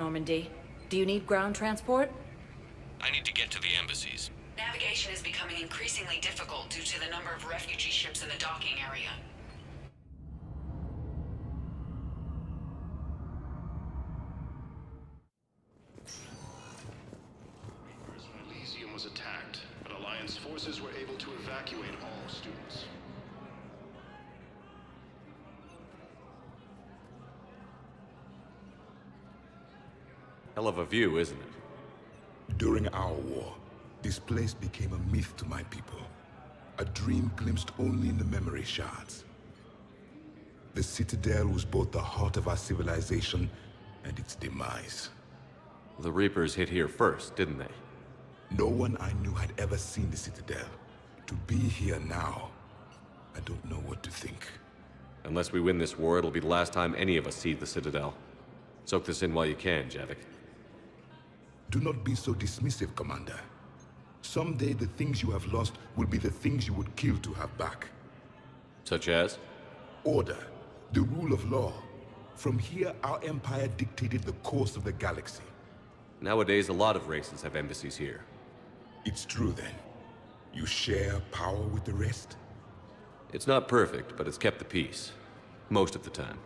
Normandy. Do you need ground transport? I need to get to the embassies. Navigation is becoming increasingly difficult due to the number of refugee ships in the docking area. Elysium was attacked, but Alliance forces were able to evacuate all students. Hell of a view, isn't it? During our war, this place became a myth to my people. A dream glimpsed only in the memory shards. The Citadel was both the heart of our civilization and its demise. The Reapers hit here first, didn't they? No one I knew had ever seen the Citadel. To be here now, I don't know what to think. Unless we win this war, it'll be the last time any of us see the Citadel. Soak this in while you can, Javik. Do not be so dismissive, Commander. Someday the things you have lost will be the things you would kill to have back. Such as? Order, the rule of law. From here, our empire dictated the course of the galaxy. Nowadays, a lot of races have embassies here. It's true then. You share power with the rest? It's not perfect, but it's kept the peace. Most of the time.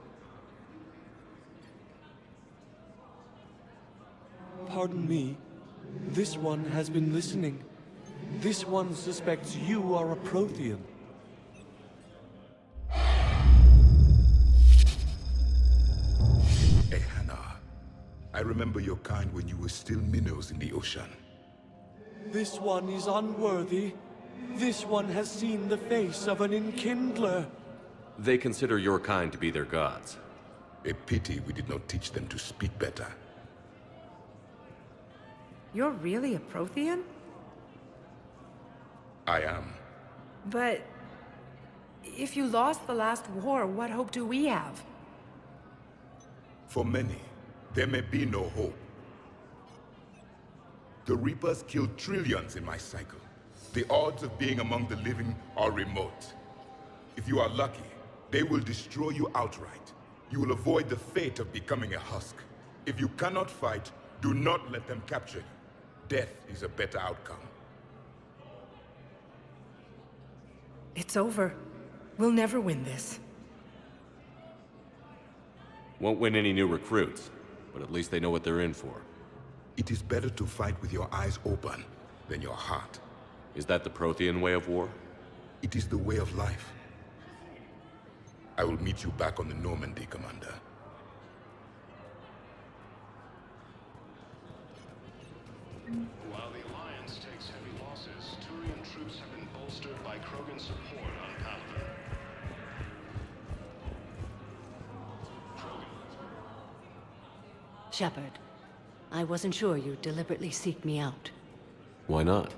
Pardon me. This one has been listening. This one suspects you are a Prothean. Ehana, I remember your kind when you were still minnows in the ocean. This one is unworthy. This one has seen the face of an enkindler. They consider your kind to be their gods. A pity we did not teach them to speak better. You're really a Prothean? I am. But... if you lost the last war, what hope do we have? For many, there may be no hope. The Reapers killed trillions in my cycle. The odds of being among the living are remote. If you are lucky, they will destroy you outright. You will avoid the fate of becoming a husk. If you cannot fight, do not let them capture you. Death is a better outcome. It's over. We'll never win this. Won't win any new recruits, but at least they know what they're in for. It is better to fight with your eyes open than your heart. Is that the Prothean way of war? It is the way of life. I will meet you back on the Normandy, Commander. While the Alliance takes heavy losses, Turian troops have been bolstered by Krogan support on Palaven. Shepard, I wasn't sure you'd deliberately seek me out. Why not?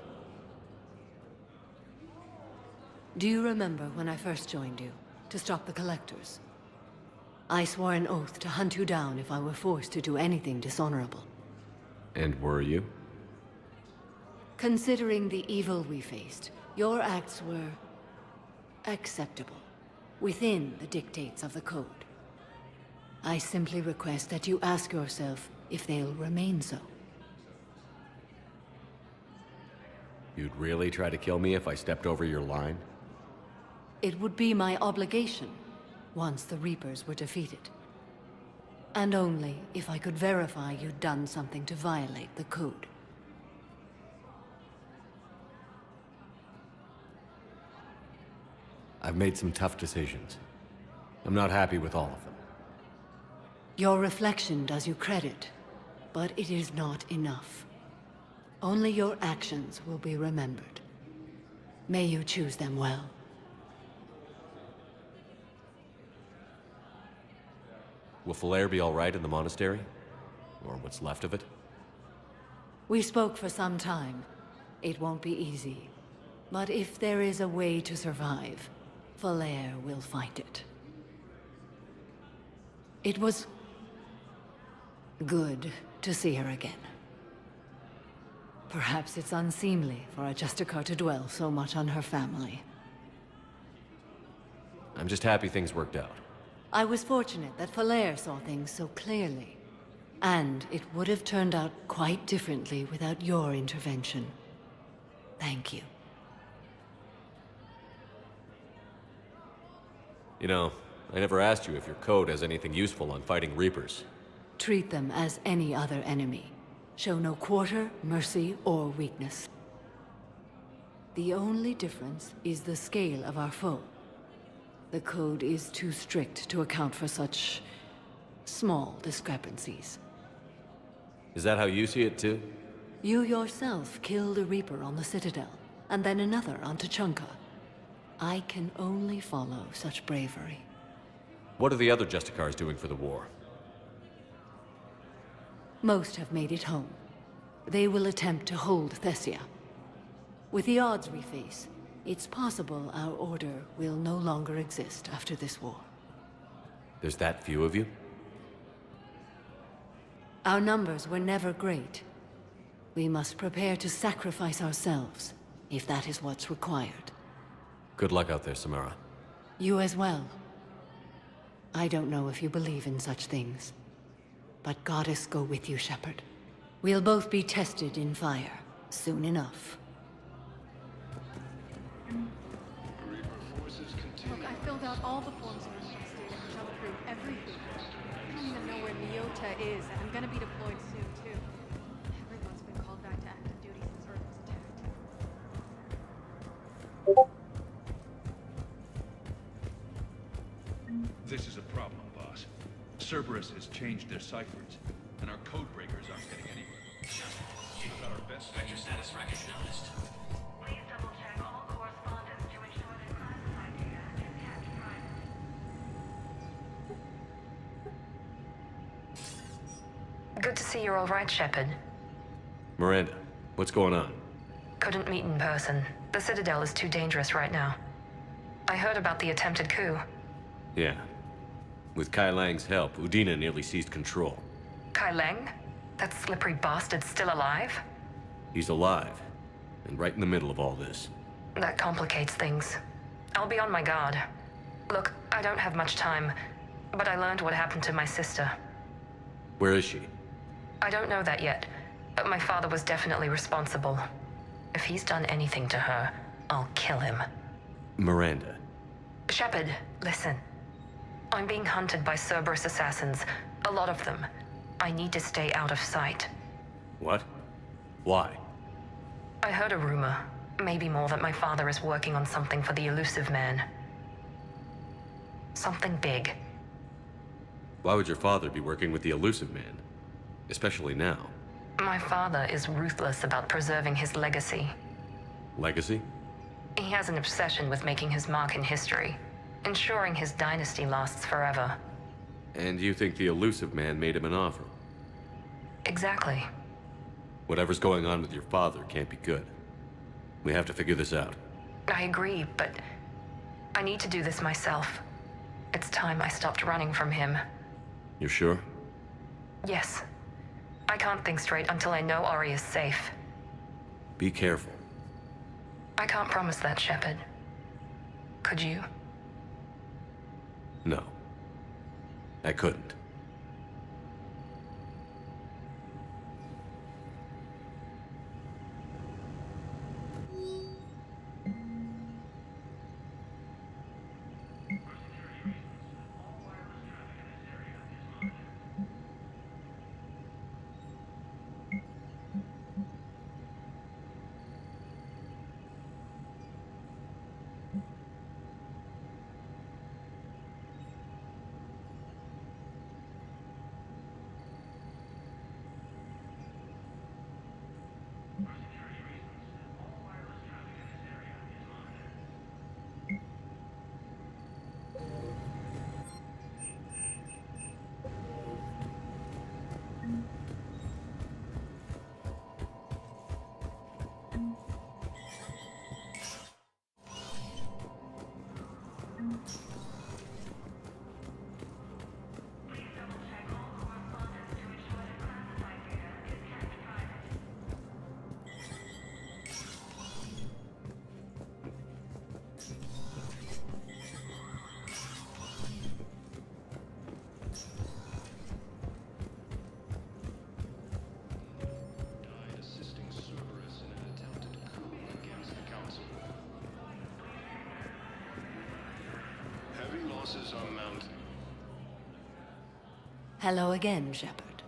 Do you remember when I first joined you, to stop the Collectors? I swore an oath to hunt you down if I were forced to do anything dishonorable. And were you? Considering the evil we faced, your acts were acceptable, within the dictates of the Code. I simply request that you ask yourself if they'll remain so. You'd really try to kill me if I stepped over your line? It would be my obligation, once the Reapers were defeated. And only if I could verify you'd done something to violate the Code. I've made some tough decisions. I'm not happy with all of them. Your reflection does you credit, but it is not enough. Only your actions will be remembered. May you choose them well. Will Falair be all right in the monastery? Or what's left of it? We spoke for some time. It won't be easy. But if there is a way to survive, Falair will find it. It was good to see her again. Perhaps it's unseemly for a Justicar to dwell so much on her family. I'm just happy things worked out. I was fortunate that Falair saw things so clearly. And it would have turned out quite differently without your intervention. Thank you. You know, I never asked you if your code has anything useful on fighting Reapers. Treat them as any other enemy. Show no quarter, mercy, or weakness. The only difference is the scale of our foe. The code is too strict to account for such small discrepancies. Is that how you see it too? You yourself killed a Reaper on the Citadel, and then another on Tuchanka. I can only follow such bravery. What are the other Justicars doing for the war? Most have made it home. They will attempt to hold Thessia. With the odds we face, it's possible our order will no longer exist after this war. There's that few of you? Our numbers were never great. We must prepare to sacrifice ourselves, if that is what's required. Good luck out there, Samara. You as well. I don't know if you believe in such things, but Goddess go with you, Shepard. We'll both be tested in fire, soon enough. Reaper forces continue. Look, I filled out all the forms you requested and jumped through everything. I don't even know where Leota is, and I'm gonna be deployed soon, too. Everyone's been called back to active duty since Earth was attacked. This is a problem, boss. Cerberus has changed their ciphers, and our code breakers aren't getting anywhere. We've got our best vector status recognized. Please double-check all correspondence to ensure that classified data is kept private. Good to see you're all right, Shepard. Miranda, what's going on? Couldn't meet in person. The Citadel is too dangerous right now. I heard about the attempted coup. Yeah. With Kai Lang's help, Udina nearly seized control. Kai Leng? That slippery bastard's still alive? He's alive, and right in the middle of all this. That complicates things. I'll be on my guard. Look, I don't have much time, but I learned what happened to my sister. Where is she? I don't know that yet, but my father was definitely responsible. If he's done anything to her, I'll kill him. Miranda. Shepard, listen. I'm being hunted by Cerberus assassins. A lot of them. I need to stay out of sight. What? Why? I heard a rumor, maybe more, that my father is working on something for the Elusive Man. Something big. Why would your father be working with the Elusive Man? Especially now. My father is ruthless about preserving his legacy. Legacy? He has an obsession with making his mark in history, ensuring his dynasty lasts forever. And you think the Elusive Man made him an offer? Exactly. Whatever's going on with your father can't be good. We have to figure this out. I agree, but I need to do this myself. It's time I stopped running from him. You're sure? Yes. I can't think straight until I know Ori is safe. Be careful. I can't promise that, Shepard. Could you? No. I couldn't. losses are mounting. Hello again, Shepard.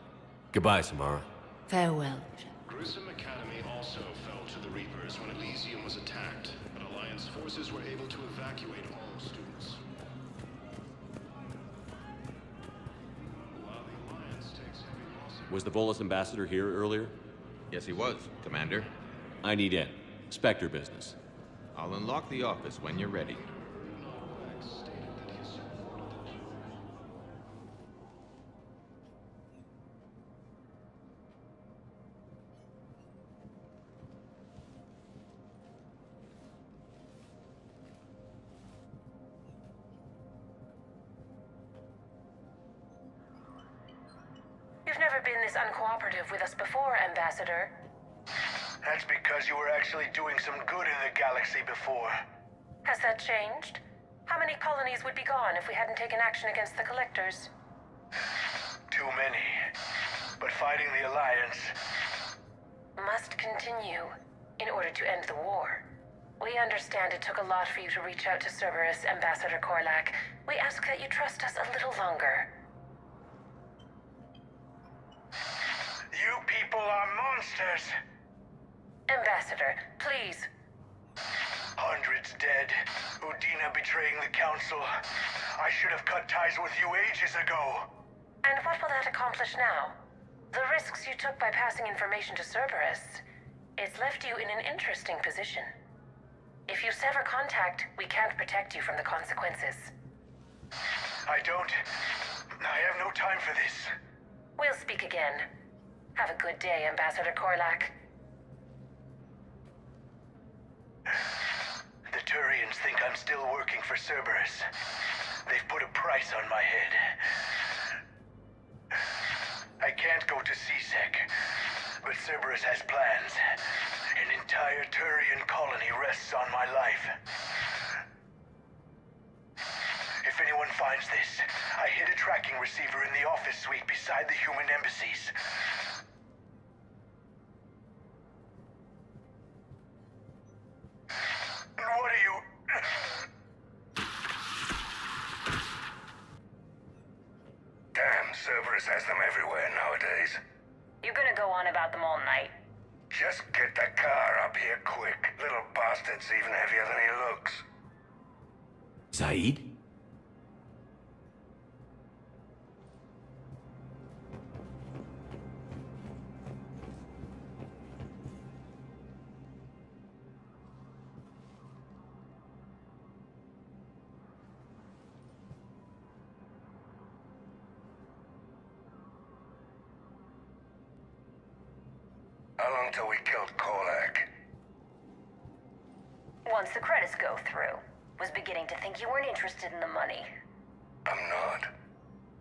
Goodbye, Samara. Farewell. Grissom Academy also fell to the Reapers when Elysium was attacked, but Alliance forces were able to evacuate all students. While the Alliance takes heavy losses... Was the Volus ambassador here earlier? Yes, he was, Commander. I need in. Spectre business. I'll unlock the office when you're ready. You've never been this uncooperative with us before, Ambassador. That's because you were actually doing some good in the galaxy before. Has that changed? How many colonies would be gone if we hadn't taken action against the Collectors? Too many. But fighting the Alliance... must continue in order to end the war. We understand it took a lot for you to reach out to Cerberus, Ambassador Korlak. We ask that you trust us a little longer. You people are monsters! Ambassador, please. Hundreds dead. Udina betraying the Council. I should have cut ties with you ages ago. And what will that accomplish now? The risks you took by passing information to Cerberus, it's left you in an interesting position. If you sever contact, we can't protect you from the consequences. I have no time for this. We'll speak again. Have a good day, Ambassador Korlak. The Turians think I'm still working for Cerberus. They've put a price on my head. I can't go to CSEC, but Cerberus has plans. An entire Turian colony rests on my life. If anyone finds this, I hid a tracking receiver in the office suite beside the human embassies. What are you... Damn, Cerberus has them everywhere nowadays. You gonna go on about them all night? Just get the car up here quick. Little bastard's even heavier than he looks. Zaid? How long till we killed Korlak? Once the credits go through. Was beginning to think you weren't interested in the money. I'm not.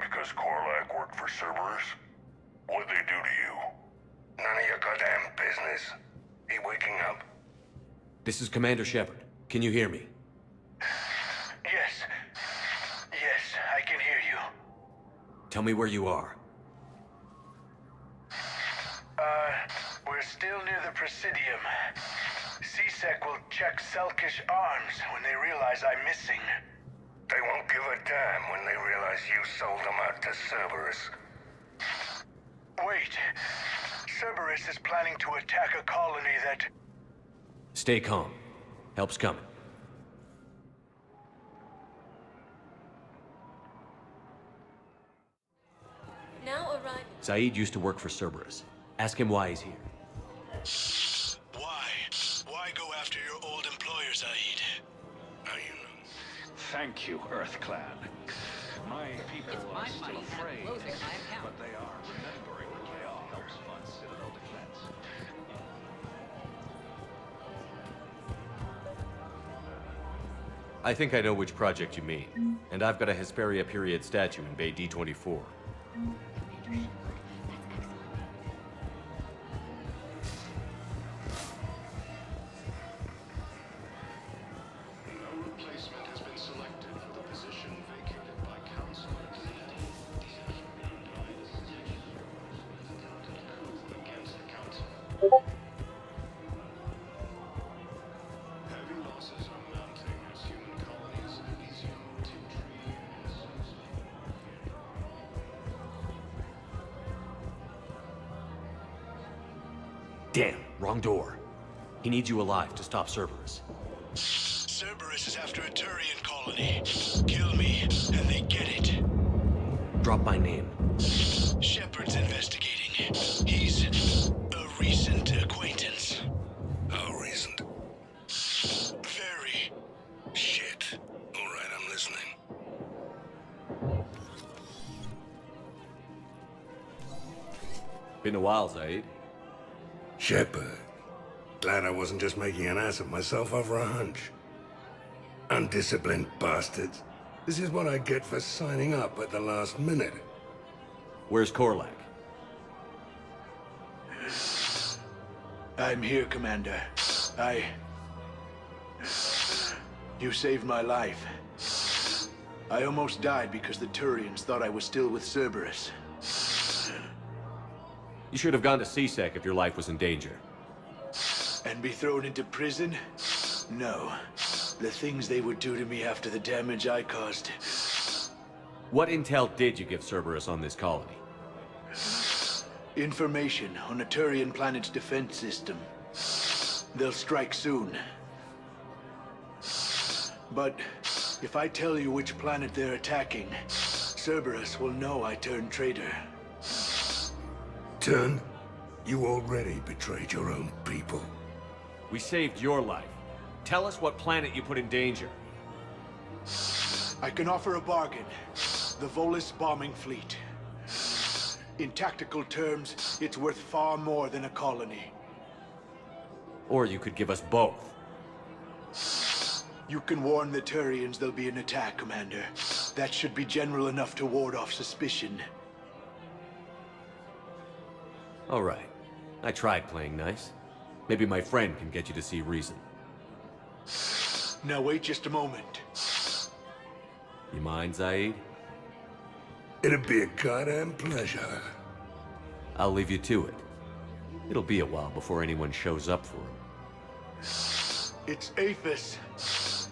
Because Korlak worked for Cerberus? What'd they do to you? None of your goddamn business. He waking up? This is Commander Shepard. Can you hear me? Yes. Yes, I can hear you. Tell me where you are. We're still near the Presidium. CSEC will check Selkish arms when they realize I'm missing. They won't give a damn when they realize you sold them out to Cerberus. Wait. Cerberus is planning to attack a colony that... Stay calm. Help's coming. Now arriving. Zaid used to work for Cerberus. Ask him why he's here. Why? Why go after your old employer, Zaid? Thank you, EarthClan. My people are still afraid, but they are remembering the chaos helps fund Citadel defense. I think I know which project you mean. And I've got a Hesperia period statue in Bay D24. Damn, wrong door. He needs you alive to stop Cerberus. Cerberus is after a Turian colony. Kill me, and they get it. Drop my name. Shepard's investigating. He's a recent acquaintance. How recent? Very. Shit. All right, I'm listening. Been a while, Zaid. Shepard. Glad I wasn't just making an ass of myself over a hunch. Undisciplined bastards. This is what I get for signing up at the last minute. Where's Korlak? I'm here, Commander. You saved my life. I almost died because the Turians thought I was still with Cerberus. You should have gone to CSEC if your life was in danger. And be thrown into prison? No. The things they would do to me after the damage I caused. What intel did you give Cerberus on this colony? Information on a Turian planet's defense system. They'll strike soon. But if I tell you which planet they're attacking, Cerberus will know I turned traitor. Turned? You already betrayed your own people. We saved your life. Tell us what planet you put in danger. I can offer a bargain. The Volus bombing fleet. In tactical terms, it's worth far more than a colony. Or you could give us both. You can warn the Turians there'll be an attack, Commander. That should be general enough to ward off suspicion. All right. I tried playing nice. Maybe my friend can get you to see reason. Now wait just a moment. You mind, Zaid? It'd be a goddamn pleasure. I'll leave you to it. It'll be a while before anyone shows up for him. It's Aphis.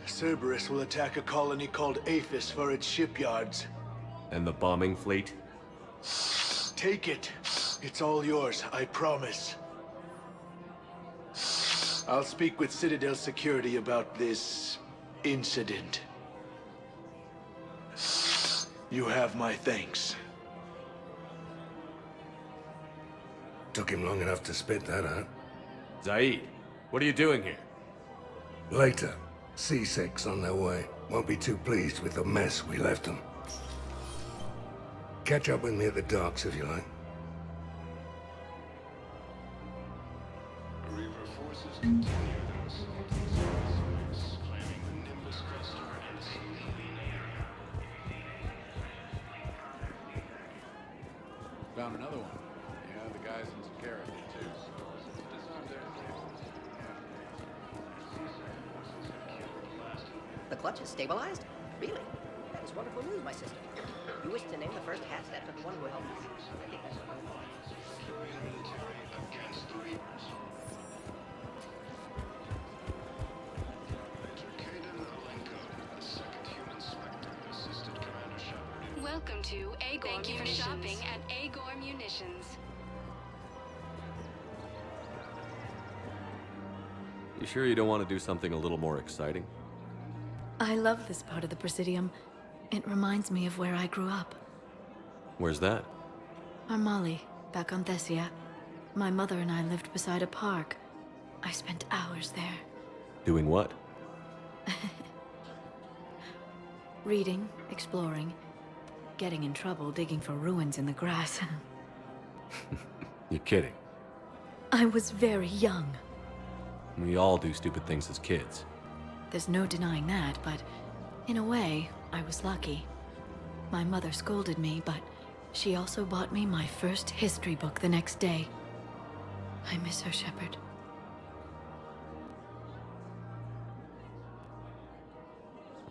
Cerberus will attack a colony called Aphis for its shipyards. And the bombing fleet? Take it. It's all yours, I promise. I'll speak with Citadel Security about this incident. You have my thanks. Took him long enough to spit that out. Zaid, what are you doing here? Later. C6 on their way. Won't be too pleased with the mess we left them. Catch up with me at the docks if you like. Reaver forces continue their assault on Cerberus, claiming the Nimbus cluster and Selenium area. Found another one. Yeah, the guys in Zakara did too. Disarmed their The clutch is stabilized? Really? That is wonderful news, my sister. You wish to name the first hat after the one who helped us? I think that's what I want. Turian military against the Reavers. Major Kaden Alenko, a second human Spectre, assisted Commander Shepard in... Welcome to Agor Thank you for shopping at Agor Munitions. You sure you don't want to do something a little more exciting? I love this part of the Presidium. It reminds me of where I grew up. Where's that? Armali, back on Thessia. My mother and I lived beside a park. I spent hours there. Doing what? Reading, exploring, getting in trouble digging for ruins in the grass. You're kidding. I was very young. We all do stupid things as kids. There's no denying that, but in a way, I was lucky. My mother scolded me, but she also bought me my first history book the next day. I miss her, Shepard.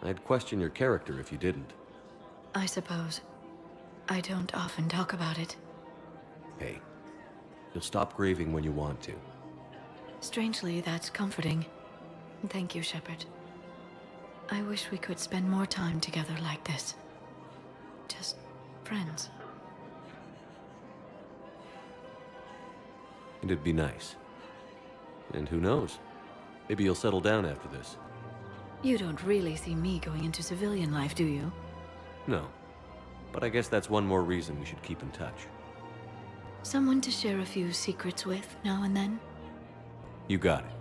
I'd question your character if you didn't. I suppose. I don't often talk about it. Hey, you'll stop grieving when you want to. Strangely, that's comforting. Thank you, Shepard. I wish we could spend more time together like this. Just friends. It'd be nice. And who knows? Maybe you'll settle down after this. You don't really see me going into civilian life, do you? No. But I guess that's one more reason we should keep in touch. Someone to share a few secrets with now and then? You got it.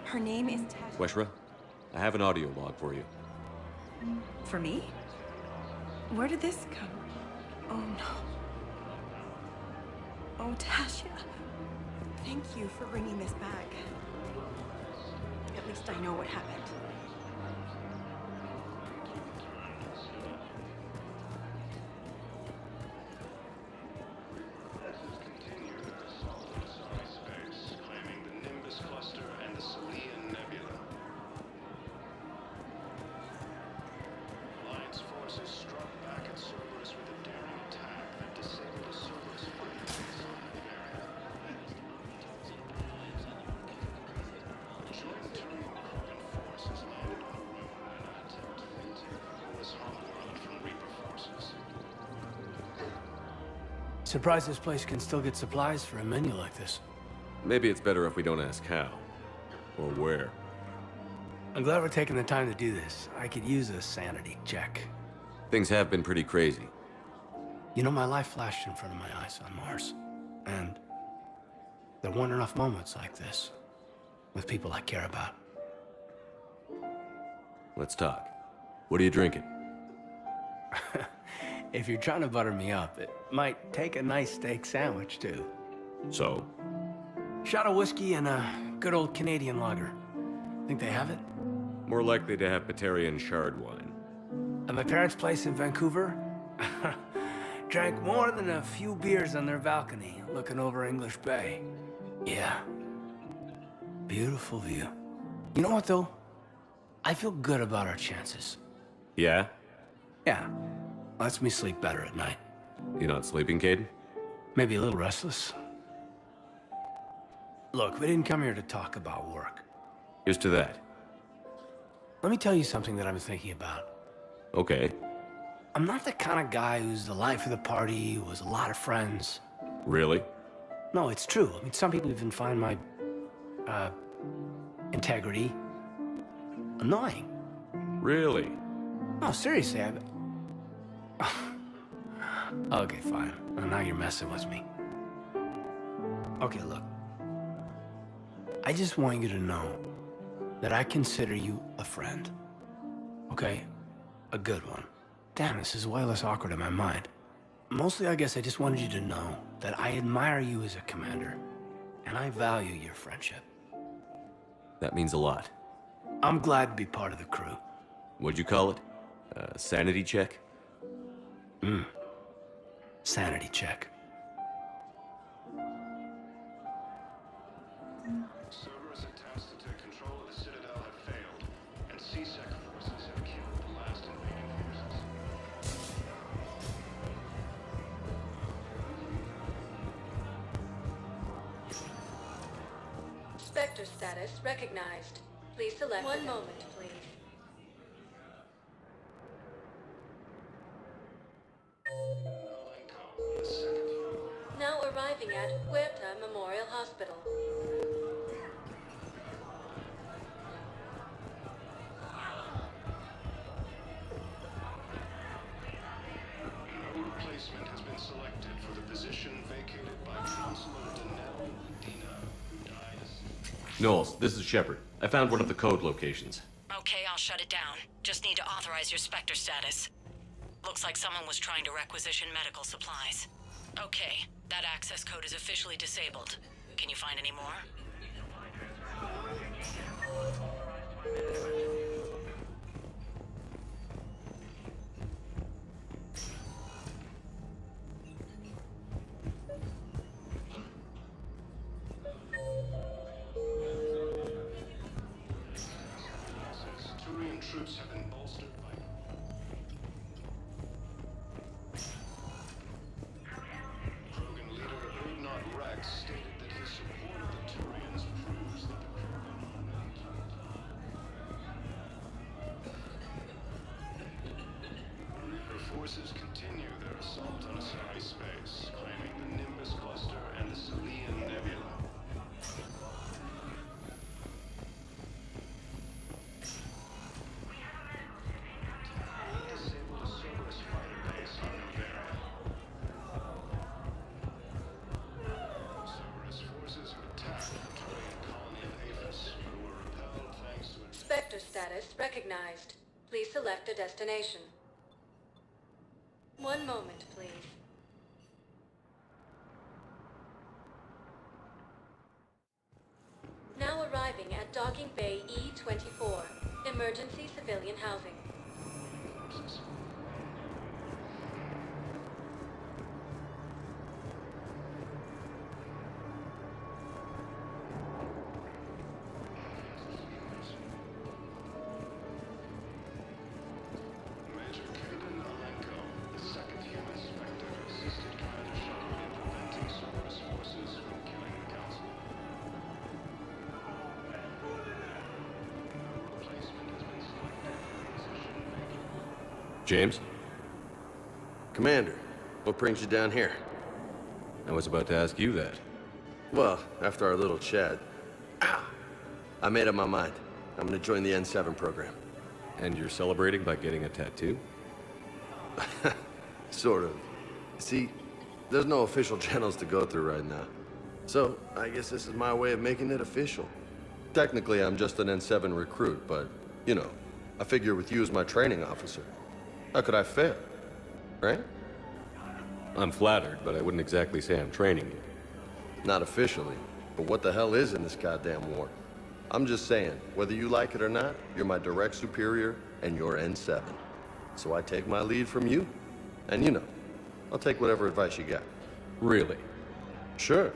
Her name is Tasha. Weshra, I have an audio log for you. For me? Where did this come? Oh no. Oh, Tasha. Thank you for bringing this back. At least I know what happened. Surprised this place can still get supplies for a menu like this. Maybe it's better if we don't ask how. Or where. I'm glad we're taking the time to do this. I could use a sanity check. Things have been pretty crazy. You know, my life flashed in front of my eyes on Mars. And there weren't enough moments like this with people I care about. Let's talk. What are you drinking? If you're trying to butter me up, it might take a nice steak sandwich, too. So? Shot of whiskey and a good old Canadian lager. Think they have it? More likely to have Batarian shard wine. At my parents' place in Vancouver, drank more than a few beers on their balcony, looking over English Bay. Yeah. Beautiful view. You know what, though? I feel good about our chances. Yeah? Yeah. Lets me sleep better at night. You not sleeping, Caden? Maybe a little restless. Look, we didn't come here to talk about work. Here's to that. Let me tell you something that I'm thinking about. Okay. I'm not the kind of guy who's the life of the party, who has a lot of friends. Really? No, it's true. I mean, some people even find my, integrity annoying. Really? No, seriously, Okay, fine. Well, now you're messing with me. Okay, look. I just want you to know that I consider you a friend. Okay? A good one. Damn, this is way less awkward in my mind. Mostly, I guess I just wanted you to know that I admire you as a commander, and I value your friendship. That means a lot. I'm glad to be part of the crew. What'd you call it? Sanity check? Sanity check. Cerberus attempts to take control of the Citadel have failed, and C-Sec forces have killed the last invading forces. Spectre status recognized. Please select one moment, please. Now arriving at Huerta Memorial Hospital. No replacement has been selected for the position vacated by Chancellor Denell Dina. Knowles, this is Shepard. I found one of the code locations. Okay, I'll shut it down. Just need to authorize your Spectre status. Looks like someone was trying to requisition medical supplies. Okay, that access code is officially disabled. Can you find any more? Turian troops have been bolstered by... forces continue their assault on Asari space, claiming the Nimbus cluster and the Selian Nebula. Disabled a Cerberus fighter base on Nimbera. Cerberus forces have attacked the Turian colony of Aphis, who were repelled thanks to a... Spectre status recognized. Please select a destination. 1 moment, please. Now arriving at Docking Bay E-24, emergency civilian housing. James? Commander, what brings you down here? I was about to ask you that. Well, after our little chat, I made up my mind. I'm gonna join the N7 program. And you're celebrating by getting a tattoo? Sort of. See, there's no official channels to go through right now. So, I guess this is my way of making it official. Technically, I'm just an N7 recruit, but, you know, I figure with you as my training officer, how could I fail? Right? I'm flattered, but I wouldn't exactly say I'm training you. Not officially, but what the hell is in this goddamn war? I'm just saying, whether you like it or not, you're my direct superior, and you're N7. So I take my lead from you, and you know, I'll take whatever advice you got. Really? Sure.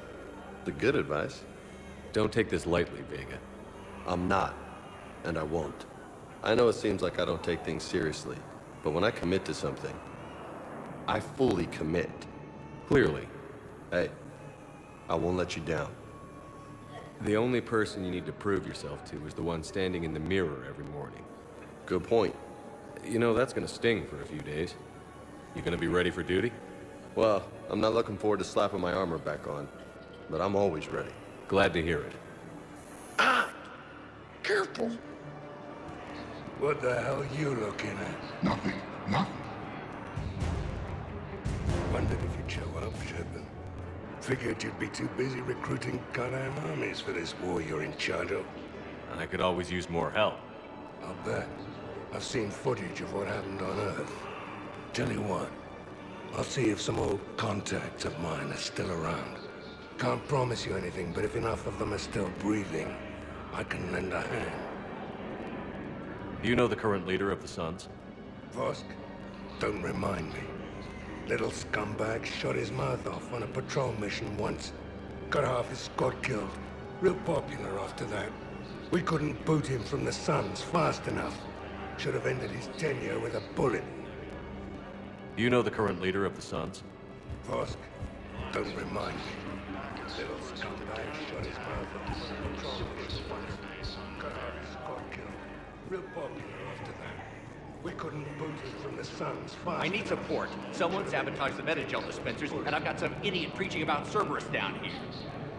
The good advice. Don't take this lightly, Vega. I'm not, and I won't. I know it seems like I don't take things seriously, but when I commit to something, I fully commit. Clearly. Hey, I won't let you down. The only person you need to prove yourself to is the one standing in the mirror every morning. Good point. You know, that's gonna sting for a few days. You gonna be ready for duty? Well, I'm not looking forward to slapping my armor back on, but I'm always ready. Glad to hear it. Ah! Careful! What the hell are you looking at? Nothing. Nothing. Wondered if you'd show up, Shepard. Figured you'd be too busy recruiting goddamn armies for this war you're in charge of. I could always use more help. I'll bet. I've seen footage of what happened on Earth. Tell you what, I'll see if some old contacts of mine are still around. Can't promise you anything, but if enough of them are still breathing, I can lend a hand. Do you know the current leader of the Suns? Vosk, don't remind me. Little scumbag shot his mouth off on a patrol mission once. Got half his squad killed. Real popular after that. We couldn't boot him from the Suns fast enough. Should have ended his tenure with a bullet. Do you know the current leader of the Suns? Vosk, don't remind me. Little scumbag shot his mouth off on a patrol mission once. Got half his squad killed. Real popular after that. We couldn't boot him from the Suns fast. I need support. Someone sabotaged the Metagel dispensers, and I've got some idiot preaching about Cerberus down here.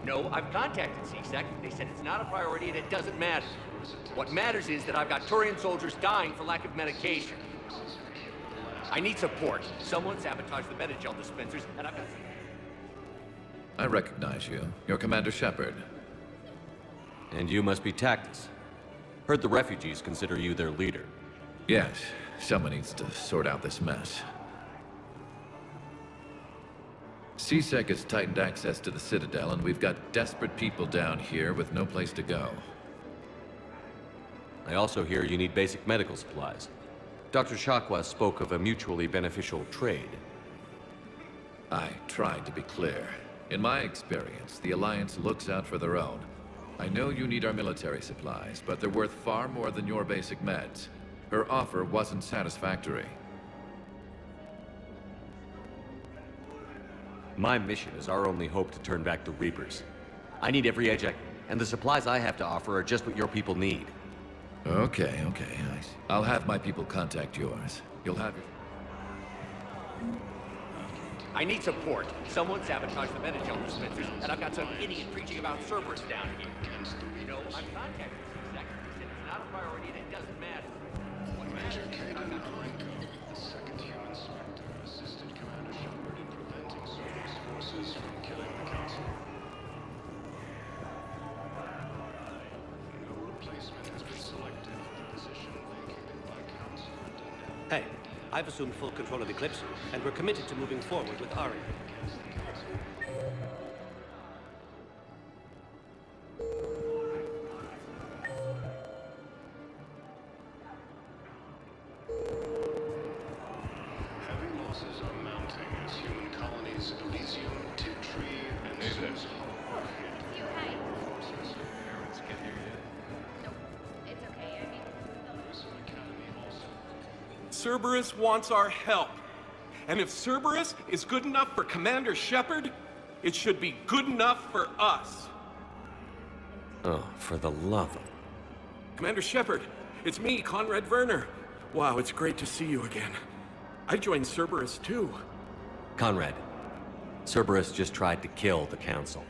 No, I've contacted CSEC. They said it's not a priority and it doesn't matter. What matters is that I've got Turian soldiers dying for lack of medication. I need support. Someone sabotaged the Metagel dispensers, and I've got... I recognize you. You're Commander Shepard. And you must be Tactus. Heard the refugees consider you their leader. Yes, someone needs to sort out this mess. CSEC has tightened access to the Citadel, and we've got desperate people down here with no place to go. I also hear you need basic medical supplies. Dr. Shakwa spoke of a mutually beneficial trade. I tried to be clear. In my experience, the Alliance looks out for their own. I know you need our military supplies, but they're worth far more than your basic meds. Her offer wasn't satisfactory. My mission is our only hope to turn back the Reapers. I need every edge and the supplies I have to offer are just what your people need. Okay. I'll have my people contact yours. You'll have I need support. Someone sabotaged the Metagel dispensers, and I've got some idiot preaching about Cerberus down here. You know, I've contacted C-Sec. They said it's not a priority and it doesn't matter. What matters is that I've got the second human Spectre assisted Commander Shepard in preventing Cerberus forces from killing the Council. No replacement has been selected for the position vacated by Counselor Denell. Hey, I've assumed full control of Eclipse, and we're committed to moving forward with Ari. Heavy losses are mounting as human colonies Elysium, Tiptree, and Zeus are hit. Forces. Parents get here yet? It's okay, I mean... Academy also. Cerberus wants our help. And if Cerberus is good enough for Commander Shepard, it should be good enough for us. Oh, for the love of... Commander Shepard, it's me, Conrad Werner. Wow, it's great to see you again. I joined Cerberus too. Conrad, Cerberus just tried to kill the Council.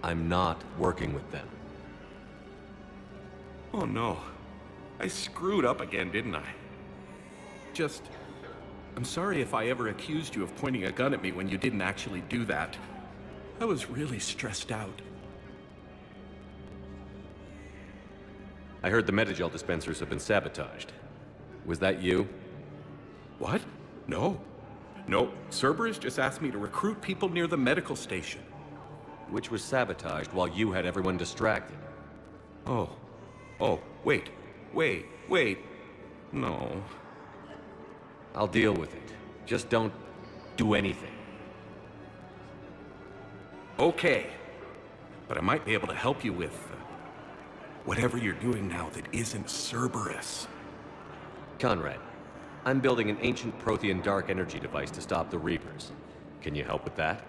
I'm not working with them. Oh no. I screwed up again, didn't I? I'm sorry if I ever accused you of pointing a gun at me when you didn't actually do that. I was really stressed out. I heard the Metagel dispensers have been sabotaged. Was that you? What? No. No, Cerberus just asked me to recruit people near the medical station. Which was sabotaged while you had everyone distracted. Oh, wait. No. I'll deal with it. Just don't do anything. Okay. But I might be able to help you with whatever you're doing now that isn't Cerberus. Conrad, I'm building an ancient Prothean dark energy device to stop the Reapers. Can you help with that?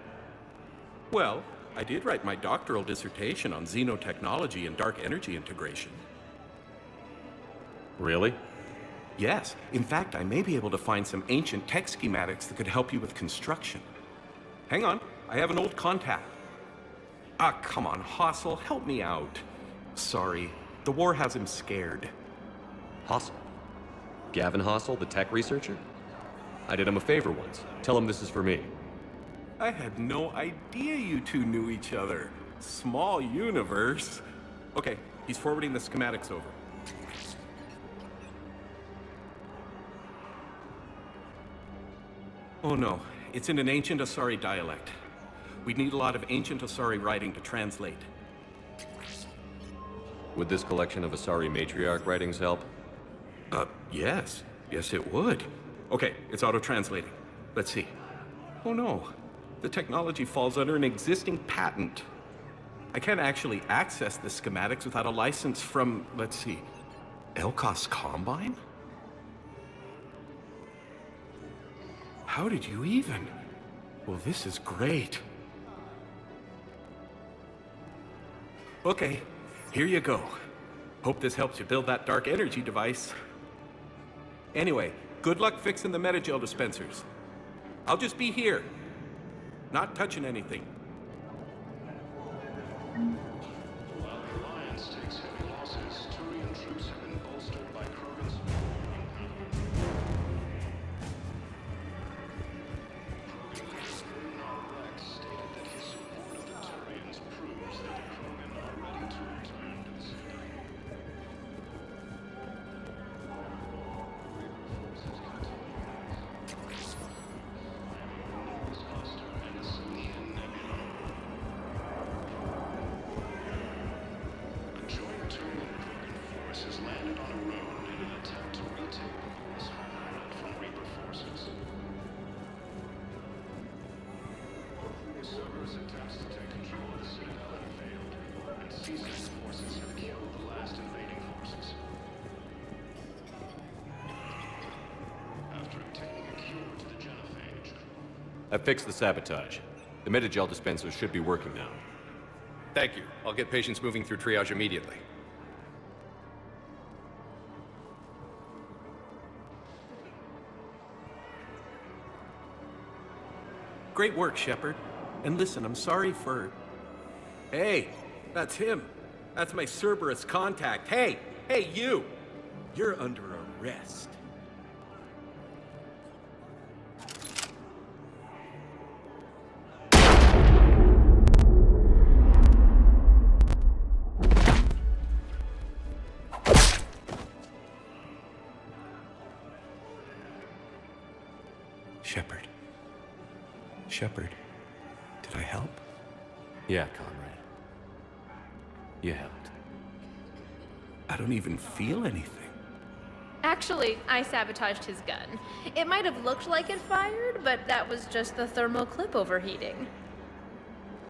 Well, I did write my doctoral dissertation on xenotechnology and dark energy integration. Really? Yes. In fact, I may be able to find some ancient tech schematics that could help you with construction. Hang on, I have an old contact. Ah, come on, Hossel, help me out. Sorry, the war has him scared. Hossel? Gavin Hossel, the tech researcher? I did him a favor once. Tell him this is for me. I had no idea you two knew each other. Small universe. Okay, he's forwarding the schematics over. Oh no, it's in an ancient Asari dialect. We'd need a lot of ancient Asari writing to translate. Would this collection of Asari matriarch writings help? Yes. Yes, it would. Okay, it's auto-translating. Let's see. Oh no, the technology falls under an existing patent. I can't actually access the schematics without a license from, let's see, Elkos Combine? How did you even? Well, this is great. Okay, here you go. Hope this helps you build that dark energy device. Anyway, good luck fixing the Metagel dispensers. I'll just be here. Not touching anything. While the Alliance takes heavy losses, Turian troops have been bolstered by Krogan's stated that his support of the Turians proves that the Krogan are ready to return to the Citadel. A joint Turian-Krogan force has landed on a road in an attempt to retake Wallace homeland from Reaper forces. Cerberus attempts to take control of the Citadel have failed, and C-Sec forces have killed the last invading forces. After obtaining a cure to the genophage, I fixed the sabotage. The Metagel dispensers should be working now. Thank you. I'll get patients moving through triage immediately. Great work, Shepard. And listen, I'm sorry for... Hey, that's him. That's my Cerberus contact. Hey, you! You're under arrest. Shepard, did I help? Yeah, comrade. You helped. I don't even feel anything. Actually, I sabotaged his gun. It might have looked like it fired, but that was just the thermal clip overheating.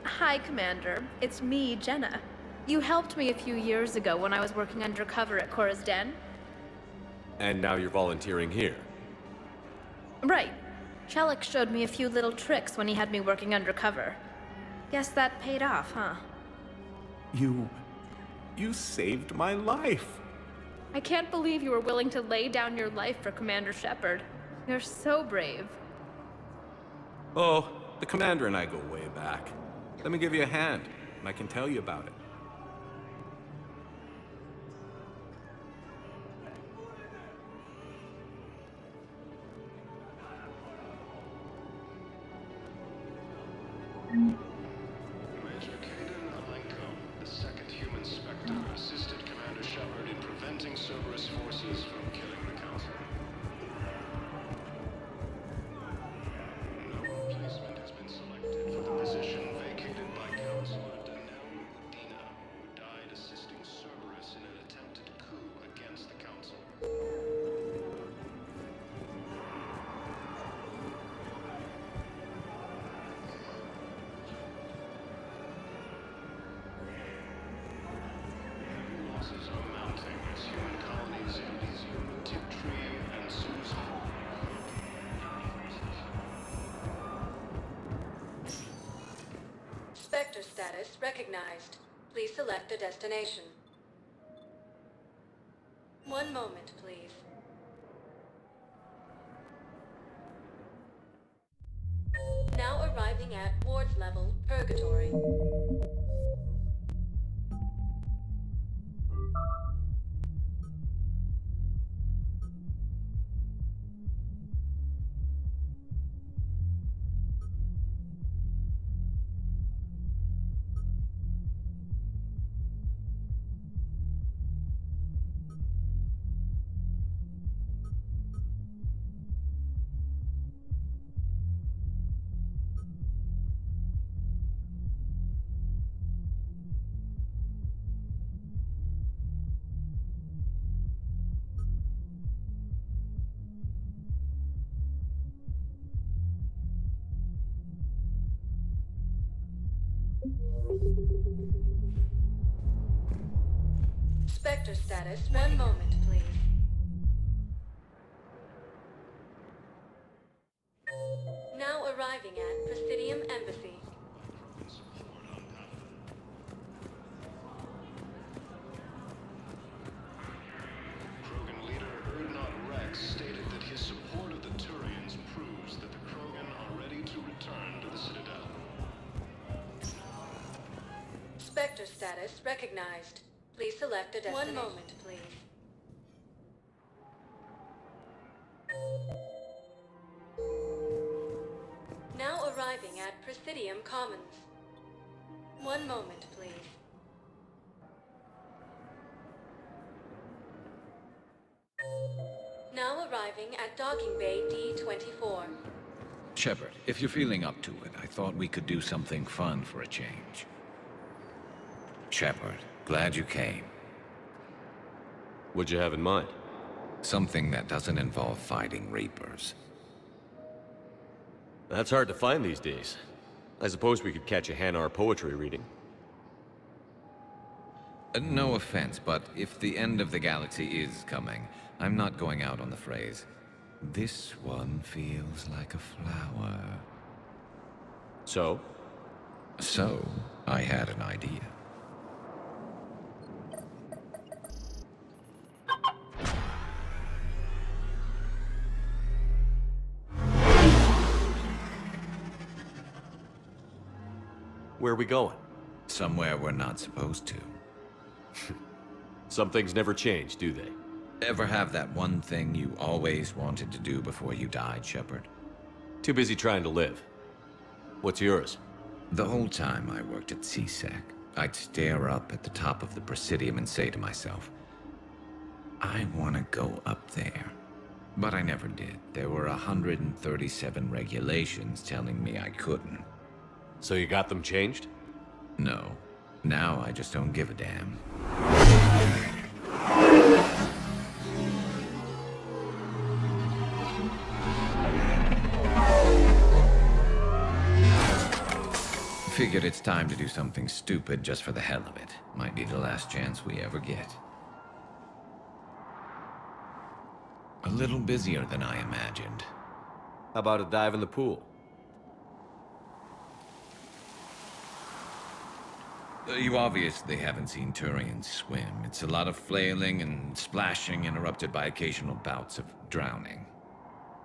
Hi, Commander. It's me, Jenna. You helped me a few years ago when I was working undercover at Cora's Den. And now you're volunteering here. Right. Shellick showed me a few little tricks when he had me working undercover. Guess that paid off, huh? You saved my life. I can't believe you were willing to lay down your life for Commander Shepard. You're so brave. Oh, the Commander and I go way back. Let me give you a hand, and I can tell you about it. Major Kaden Alenko, the second human Spectre, assisted Commander Shepard in preventing Cerberus forces from killing the Council. No replacement has been selected for the position vacated by Counselor Danelle Medina, who died assisting Cerberus in an attempted coup against the Council. Losses are mounting as human colonies in Elysium, Tiptree, and Sue's Hall. Spectre status recognized. Please select a destination. One moment, please. Now arriving at wards level, Purgatory. Spectre status, one moment, please. Now arriving at Presidium Embassy. Krogan leader Erdnot Rex stated that his support of the Turians proves that the Krogan are ready to return to the Citadel. Spectre status recognized. Please select a destination. One moment, please. Now arriving at Presidium Commons. One moment, please. Now arriving at Docking Bay D-24. Shepard, if you're feeling up to it, I thought we could do something fun for a change. Shepard, glad you came. What'd you have in mind? Something that doesn't involve fighting Reapers. That's hard to find these days. I suppose we could catch a Hanar poetry reading. No offense, but if the end of the galaxy is coming, I'm not going out on the phrase, "This one feels like a flower." So? So, I had an idea. Where are we going? Somewhere we're not supposed to. Some things never change, do they? Ever have that one thing you always wanted to do before you died, Shepard? Too busy trying to live. What's yours? The whole time I worked at CSEC, I'd stare up at the top of the Presidium and say to myself, I want to go up there. But I never did. There were 137 regulations telling me I couldn't. So you got them changed? No. Now I just don't give a damn. Figured it's time to do something stupid just for the hell of it. Might be the last chance we ever get. A little busier than I imagined. How about a dive in the pool? You obviously haven't seen Turians swim. It's a lot of flailing and splashing, interrupted by occasional bouts of drowning.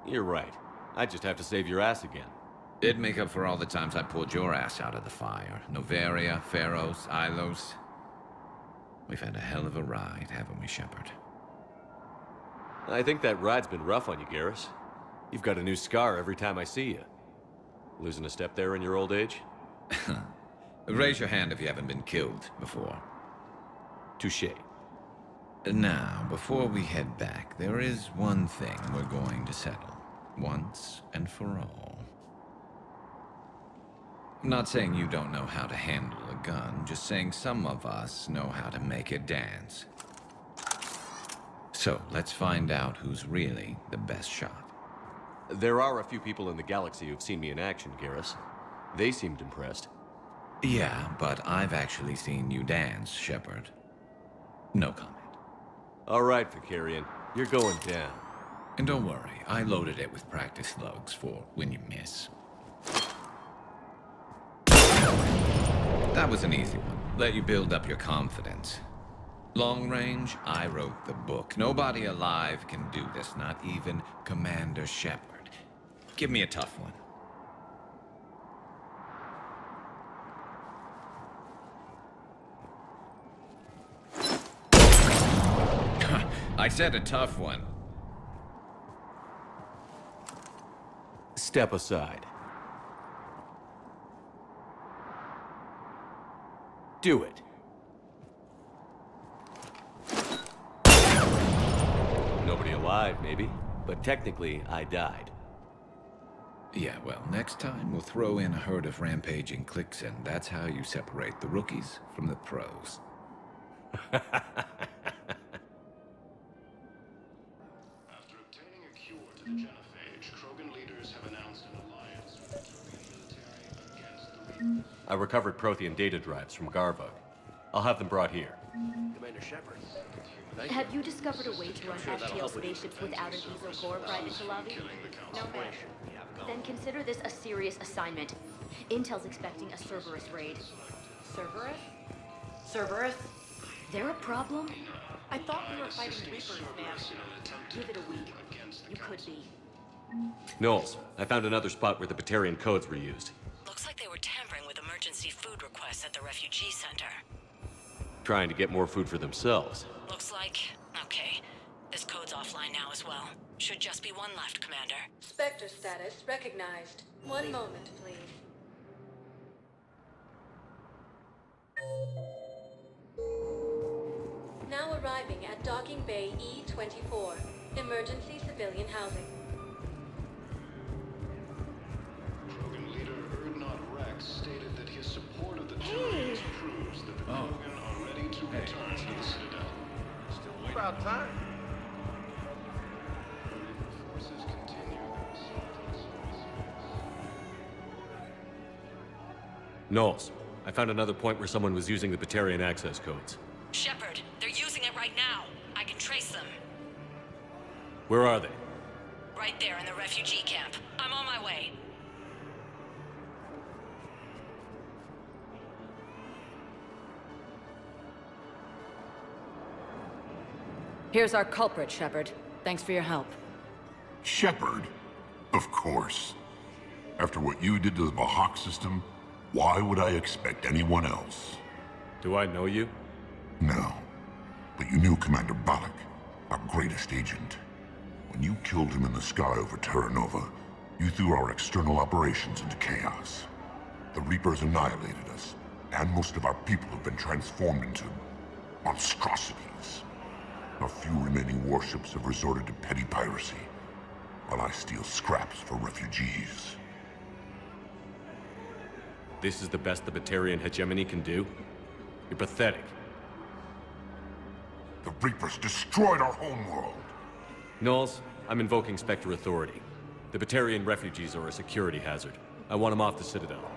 You're right. I just have to save your ass again. It'd make up for all the times I pulled your ass out of the fire. Noveria, Pharos, Ilos. We've had a hell of a ride, haven't we, Shepard? I think that ride's been rough on you, Garrus. You've got a new scar every time I see you. Losing a step there in your old age? Raise your hand if you haven't been killed before. Touché. Now, before we head back, there is one thing we're going to settle. Once and for all. I'm not saying you don't know how to handle a gun, just saying some of us know how to make it dance. So, let's find out who's really the best shot. There are a few people in the galaxy who've seen me in action, Garrus. They seemed impressed. Yeah, but I've actually seen you dance, Shepard. No comment. All right, Vicarian. You're going down. And don't worry, I loaded it with practice slugs for when you miss. That was an easy one. Let you build up your confidence. Long range, I wrote the book. Nobody alive can do this, not even Commander Shepard. Give me a tough one. I said a tough one. Step aside. Do it. Nobody alive, maybe. But technically, I died. Yeah, well, next time we'll throw in a herd of rampaging cliques, and that's how you separate the rookies from the pros. After obtaining a cure to the genophage, Krogan leaders have announced an alliance with the Turian military against the Reapers. I recovered Prothean data drives from Garvug. I'll have them brought here. Commander Shepard. Have you discovered a way to run FTL spaceships without a diesel core private to lobby? No, ma'am. Then consider this a serious assignment. Intel's expecting a Cerberus raid. Cerberus? Cerberus? They're a problem? I thought we were fighting Reapers, ma'am. Give it a week. You could be. Knowles, I found another spot where the Batarian codes were used. Looks like they were tampering with emergency food requests at the refugee center. Trying to get more food for themselves. Looks like... okay. This code's offline now as well. Should just be one left, Commander. Spectre status recognized. One moment, please. Now arriving at Docking Bay E-24. Emergency civilian housing. Krogan leader Erdnot Rex stated that his support of the Turians proves that the Krogan are ready to return to the Citadel. Still about time. Forces continue their assault on Cerberus. Knowles, I found another point where someone was using the Batarian access codes. Shepard, they're using it right now. I can trace them. Where are they? Right there in the refugee camp. I'm on my way. Here's our culprit, Shepard. Thanks for your help. Shepard? Of course. After what you did to the Bahak system, Why would I expect anyone else? Do I know you? No. But you knew Commander Balak, our greatest agent. When you killed him in the sky over Terra Nova, you threw our external operations into chaos. The Reapers annihilated us, and most of our people have been transformed into monstrosities. Our few remaining warships have resorted to petty piracy, while I steal scraps for refugees. This is the best the Batarian hegemony can do? You're pathetic. The Reapers destroyed our homeworld! Knowles, I'm invoking Spectre authority. The Batarian refugees are a security hazard. I want them off the Citadel.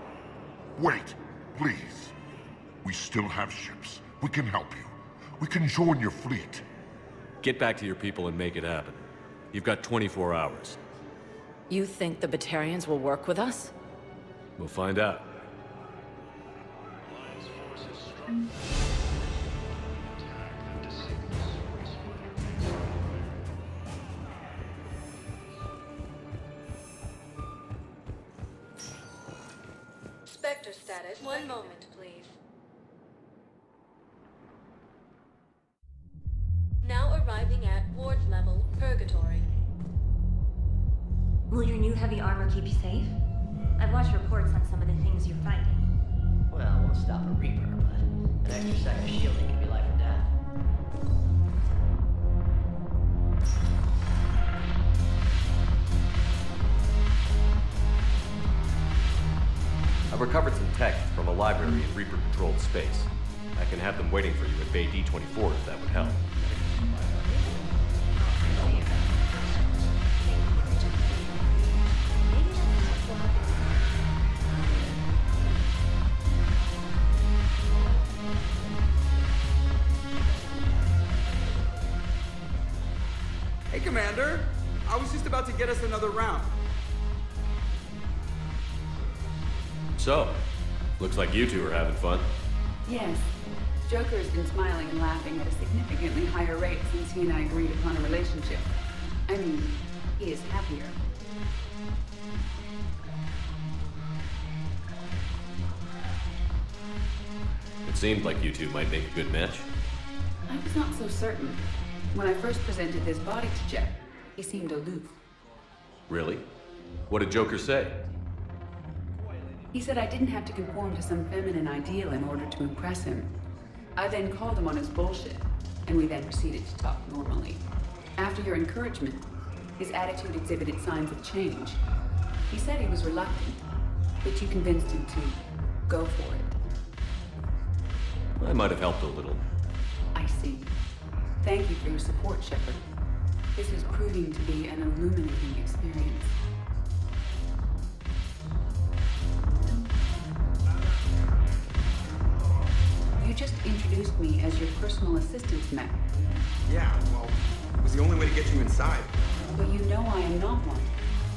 Wait, please. We still have ships. We can help you. We can join your fleet. Get back to your people and make it happen. You've got 24 hours. You think the Batarians will work with us? We'll find out. Spectre status. One moment, please. Now arriving at Ward's level, Purgatory. Will your new heavy armor keep you safe? I've watched reports on some of the things you're fighting. Well, I won't stop a Reaper, but an extra second of shielding can be life or death. I've recovered some tech from a library in Reaper-controlled space. I can have them waiting for you at Bay D-24 if that would help. Hey, Commander! I was just about to get us another round. So, looks like you two are having fun. Yes. Joker has been smiling and laughing at a significantly higher rate since he and I agreed upon a relationship. I mean, he is happier. It seemed like you two might make a good match. I was not so certain. When I first presented this body to Jeff, he seemed aloof. Really? What did Joker say? He said I didn't have to conform to some feminine ideal in order to impress him. I then called him on his bullshit, and we then proceeded to talk normally. After your encouragement, his attitude exhibited signs of change. He said he was reluctant, but you convinced him to go for it. I might have helped a little. I see. Thank you for your support, Shepard. This is proving to be an illuminating experience. You just introduced me as your personal assistant, Matt. Yeah, well, it was the only way to get you inside. But you know I am not one.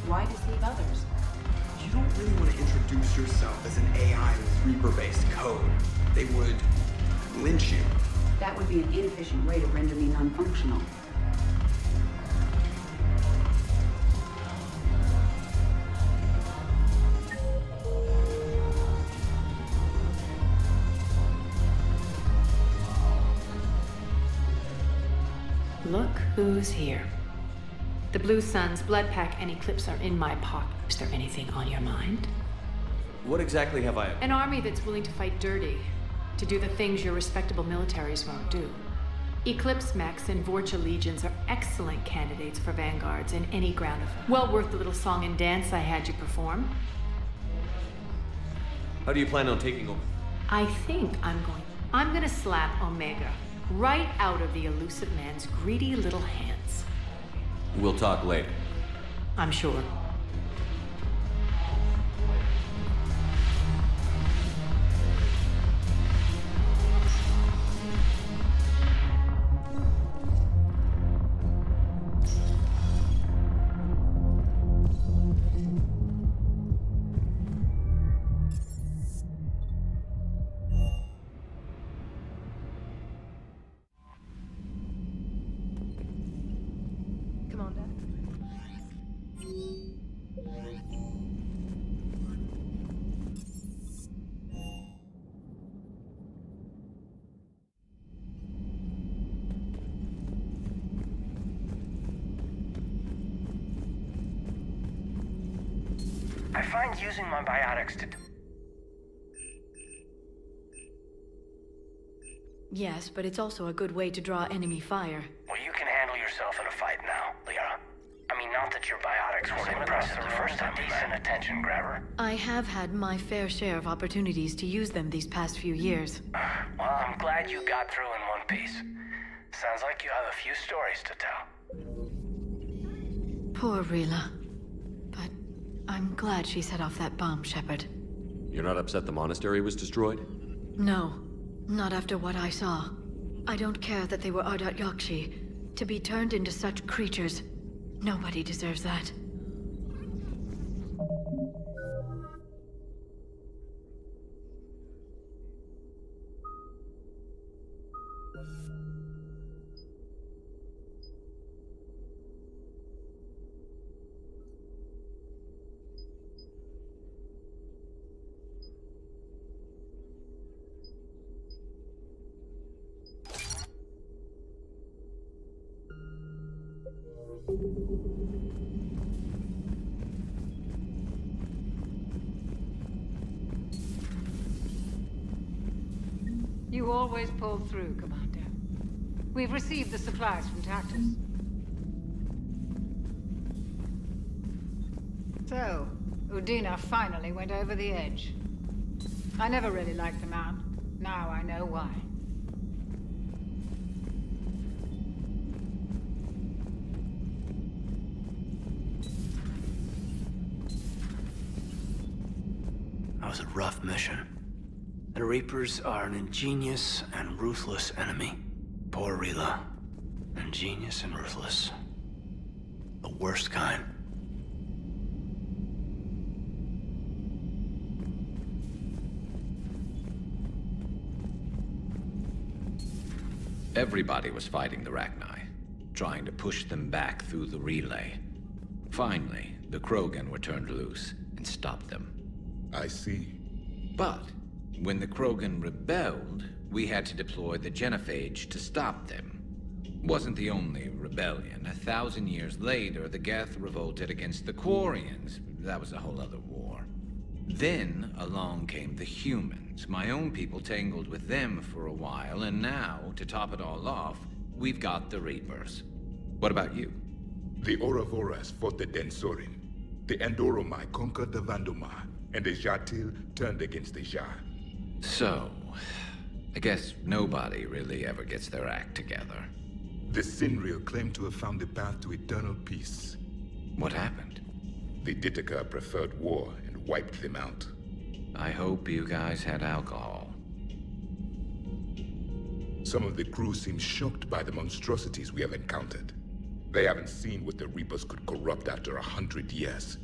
Why deceive others? You don't really want to introduce yourself as an AI with Reaper-based code. They would lynch you. That would be an inefficient way to render me non-functional. Look who's here. The Blue Suns, Blood Pack, and Eclipse are in my pocket. Is there anything on your mind? What exactly have I... An army that's willing to fight dirty, to do the things your respectable militaries won't do. Eclipse mechs and Vorcha legions are excellent candidates for vanguards in any ground of... Well worth the little song and dance I had you perform. How do you plan on taking over? I think I'm gonna slap Omega right out of the elusive man's greedy little hands. We'll talk later. I'm sure. Come on, Dad. I find using my biotics to... Yes, but it's also a good way to draw enemy fire. Well, you can handle yourself in a fight now, Liara. I mean, not that your biotics weren't impressive the first time we met. Decent attention grabber. I have had my fair share of opportunities to use them these past few years. Well, I'm glad you got through in one piece. Sounds like you have a few stories to tell. Poor Rila. But I'm glad she set off that bomb, Shepard. You're not upset the monastery was destroyed? No, not after what I saw. I don't care that they were Ardat Yakshi. To be turned into such creatures, nobody deserves that. You always pull through, Commander. We've received the supplies from Tactus. So, Udina finally went over the edge. I never really liked the man. Now I know why. That was a rough mission. The Reapers are an ingenious and ruthless enemy. Poor Rila. Ingenious and ruthless. The worst kind. Everybody was fighting the Rachni, trying to push them back through the relay. Finally, the Krogan were turned loose and stopped them. I see. But when the Krogan rebelled, we had to deploy the genophage to stop them. Wasn't the only rebellion. 1,000 years later, the Geth revolted against the Quarians. That was a whole other war. Then along came the humans. My own people tangled with them for a while, and now, to top it all off, we've got the Reapers. What about you? The Ouroboros fought the Densorin. The Andoromai conquered the Vandomar, and the Jatil turned against the Jar. So, I guess nobody really ever gets their act together. The Sinreal claimed to have found the path to eternal peace. What happened? The Ditaka preferred war and wiped them out. I hope you guys had alcohol. Some of the crew seem shocked by the monstrosities we have encountered. They haven't seen what the Reapers could corrupt after 100 years.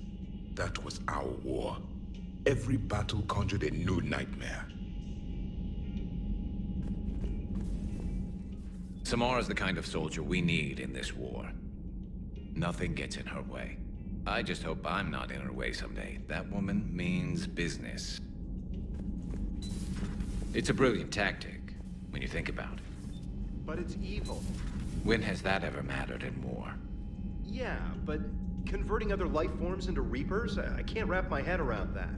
That was our war. Every battle conjured a new nightmare. Samara's the kind of soldier we need in this war. Nothing gets in her way. I just hope I'm not in her way someday. That woman means business. It's a brilliant tactic, when you think about it. But it's evil. When has that ever mattered in war? Yeah, but converting other life forms into Reapers? I can't wrap my head around that.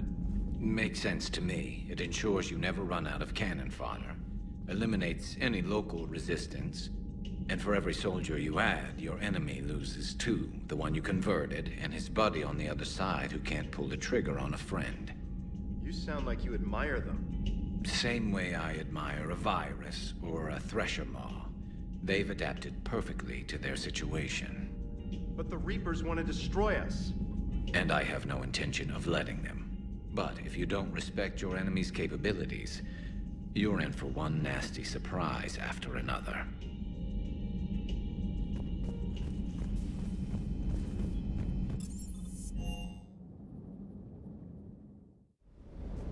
Makes sense to me. It ensures you never run out of cannon fodder. Eliminates any local resistance. And for every soldier you add, your enemy loses two. The one you converted, and his buddy on the other side who can't pull the trigger on a friend. You sound like you admire them. Same way I admire a virus or a thresher maw. They've adapted perfectly to their situation. But the Reapers want to destroy us. And I have no intention of letting them. But if you don't respect your enemy's capabilities, you're in for one nasty surprise after another.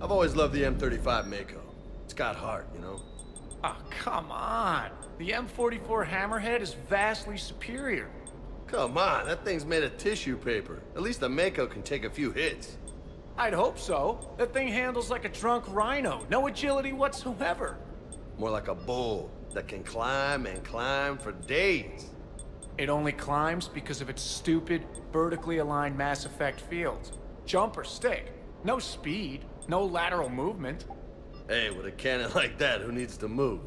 I've always loved the M35 Mako. It's got heart, you know? Oh, come on. The M44 Hammerhead is vastly superior. Come on, that thing's made of tissue paper. At least the Mako can take a few hits. I'd hope so. That thing handles like a drunk rhino. No agility whatsoever. More like a bull that can climb and climb for days. It only climbs because of its stupid, vertically aligned Mass Effect field. Jump or stick. No speed, no lateral movement. Hey, with a cannon like that, who needs to move?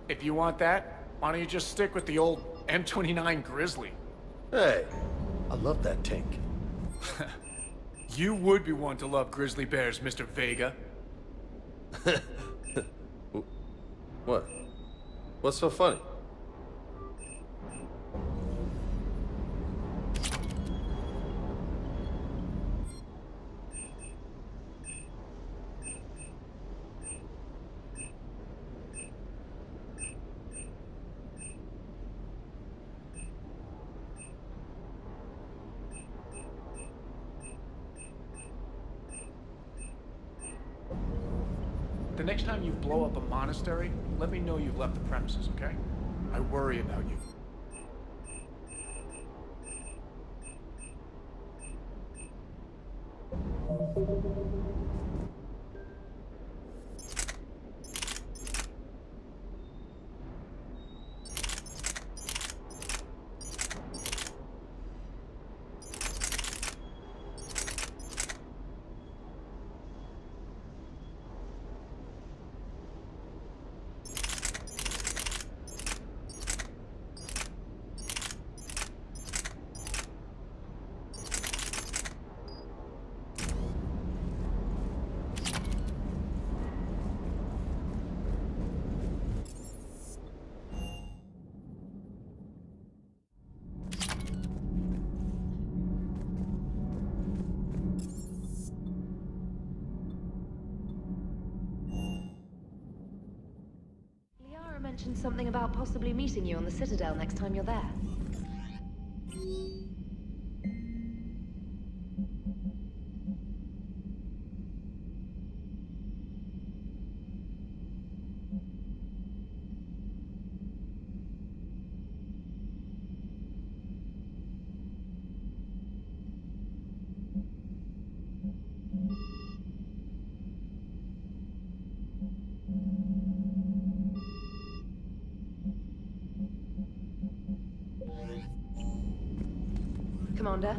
If you want that, why don't you just stick with the old M29 Grizzly? Hey, I love that tank. You would be one to love grizzly bears, Mr. Vega. What? What's so funny? The next time you blow up a monastery, let me know you've left the premises, okay? I worry about you. Mentioned something about possibly meeting you on the Citadel next time you're there. Commander?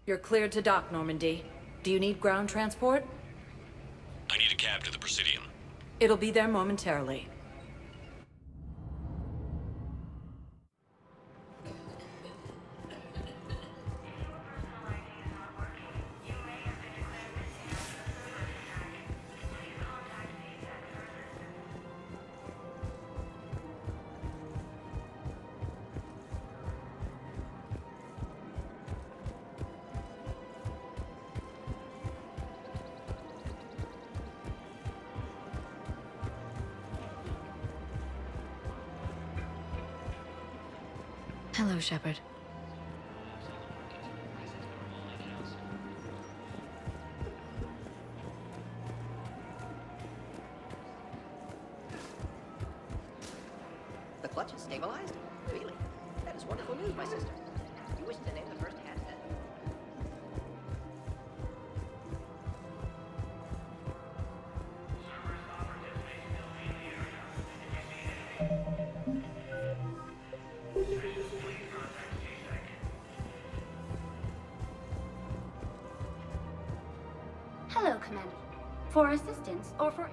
You're cleared to dock, Normandy. Do you need ground transport? I need a cab to the Presidium. It'll be there momentarily. Hello, Shepard. The clutch is stabilized? Really? That is wonderful news, my sister. You wish to name the first hat then? Hello, Commander. For assistance or for...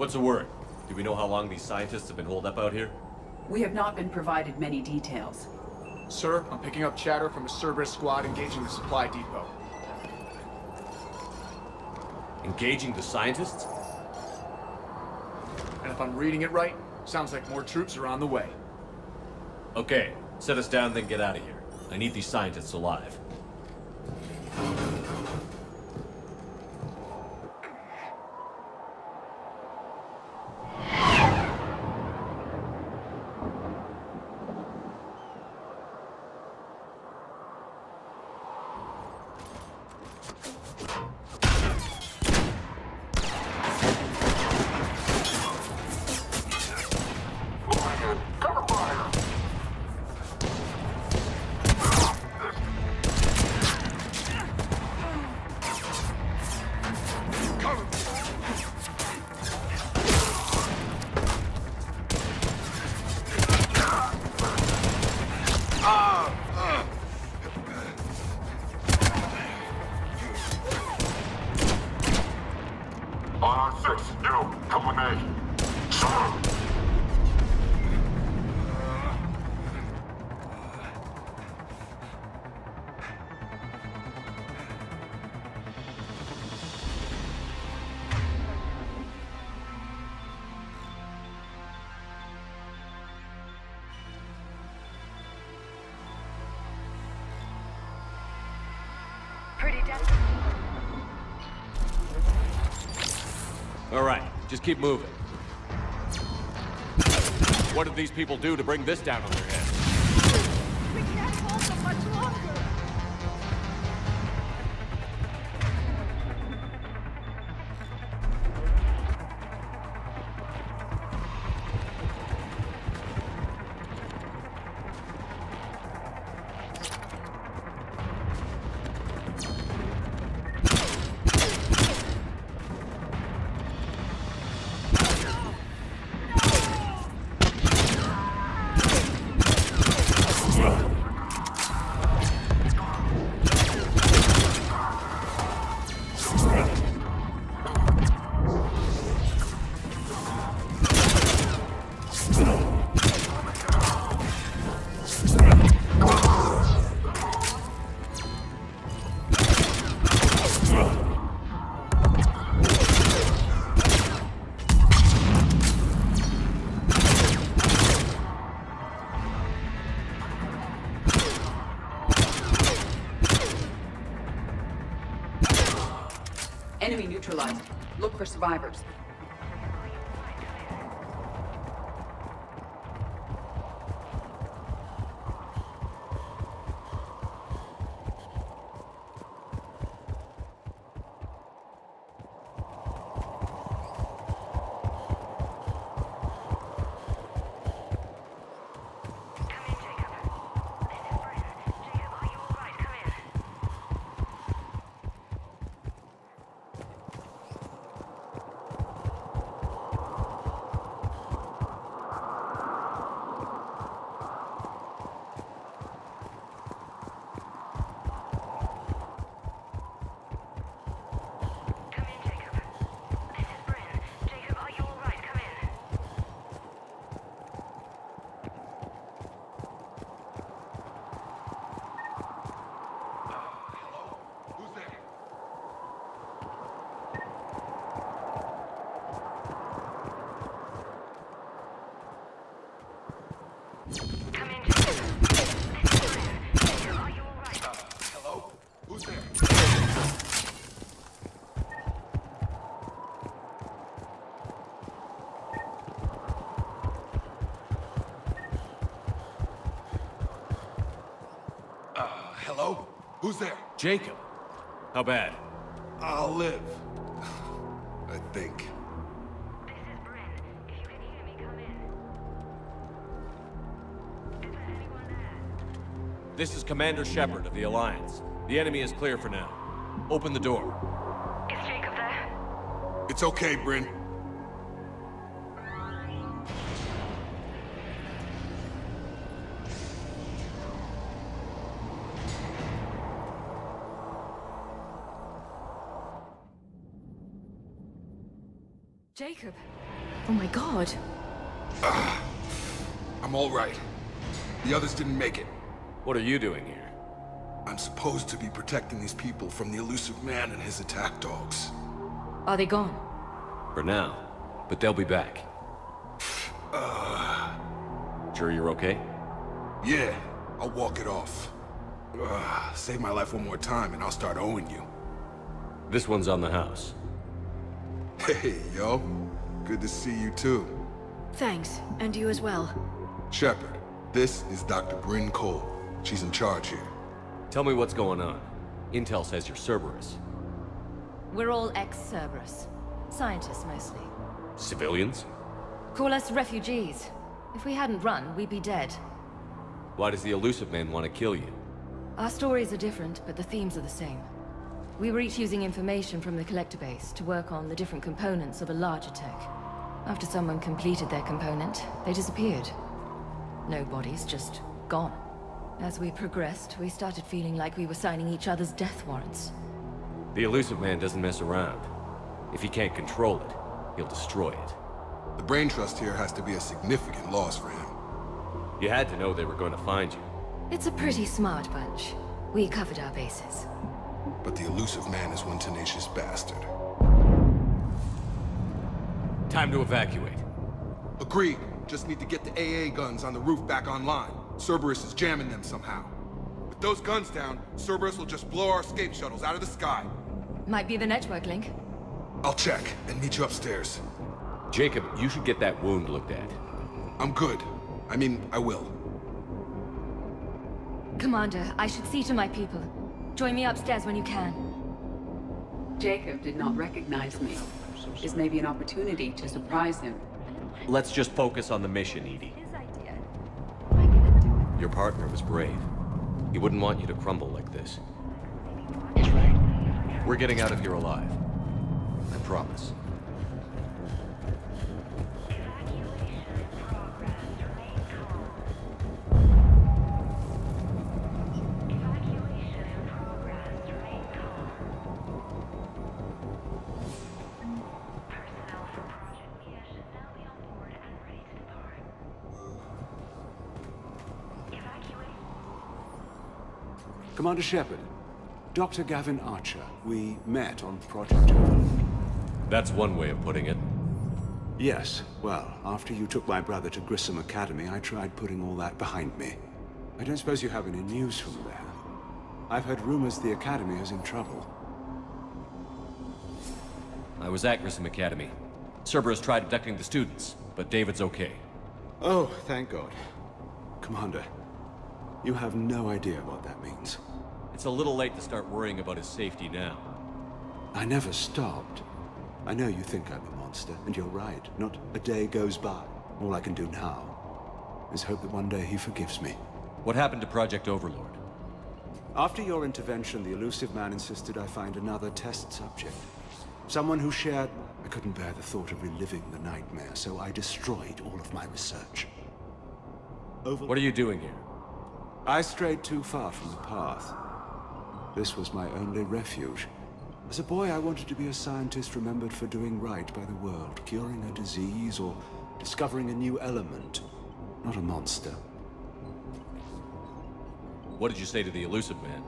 What's the word? Do we know how long these scientists have been holed up out here? We have not been provided many details. Sir, I'm picking up chatter from a Cerberus squad engaging the supply depot. Engaging the scientists? And if I'm reading it right, sounds like more troops are on the way. Okay, set us down, then get out of here. I need these scientists alive. All right, just keep moving. What did these people do to bring this down on their heads? We can't hold them much longer. Enemy neutralized. Look for survivors. Hello? Who's there? Jacob. How bad? I'll live. I think. This is Commander Shepard of the Alliance. The enemy is clear for now. Open the door. Is Jacob there? It's okay, Bryn. Jacob, Oh my god. I'm all right. The others didn't make it. What are you doing here? I'm supposed to be protecting these people from the elusive man and his attack dogs. Are they gone? For now. But they'll be back. Sure you're okay? Yeah, I'll walk it off. Save my life one more time and I'll start owing you. This one's on the house. Hey, yo. Good to see you too. Thanks, and you as well. Shepard, this is Dr. Bryn Cole. She's in charge here. Tell me what's going on. Intel says you're Cerberus. We're all ex-Cerberus. Scientists, mostly. Civilians? Call us refugees. If we hadn't run, we'd be dead. Why does the elusive man want to kill you? Our stories are different, but the themes are the same. We were each using information from the collector base to work on the different components of a larger tech. After someone completed their component, they disappeared. No bodies, just gone. As we progressed, we started feeling like we were signing each other's death warrants. The elusive man doesn't mess around. If he can't control it, he'll destroy it. The brain trust here has to be a significant loss for him. You had to know they were going to find you. It's a pretty smart bunch. We covered our bases. But the elusive man is one tenacious bastard. Time to evacuate. Agreed. Just need to get the AA guns on the roof back online. Cerberus is jamming them somehow. With those guns down, Cerberus will just blow our escape shuttles out of the sky. Might be the network link. I'll check and meet you upstairs. Jacob, you should get that wound looked at. I'm good. I mean, I will. Commander, I should see to my people. Join me upstairs when you can. Jacob did not recognize me. This may be an opportunity to surprise him. Let's just focus on the mission, Edie. Your partner was brave. He wouldn't want you to crumble like this. We're getting out of here alive. I promise. Commander Shepard, Dr. Gavin Archer, we met on Project Overlord. That's one way of putting it. Yes, well, after you took my brother to Grissom Academy, I tried putting all that behind me. I don't suppose you have any news from there. I've heard rumors the Academy is in trouble. I was at Grissom Academy. Cerberus tried abducting the students, but David's okay. Oh, thank God. Commander, you have no idea what that means. It's a little late to start worrying about his safety now. I never stopped. I know you think I'm a monster, and you're right. Not a day goes by. All I can do now is hope that one day he forgives me. What happened to Project Overlord? After your intervention, the elusive man insisted I find another test subject. Someone who shared... I couldn't bear the thought of reliving the nightmare, so I destroyed all of my research. What are you doing here? I strayed too far from the path. This was my only refuge. As a boy, I wanted to be a scientist remembered for doing right by the world, curing a disease or discovering a new element, not a monster. What did you say to the elusive man?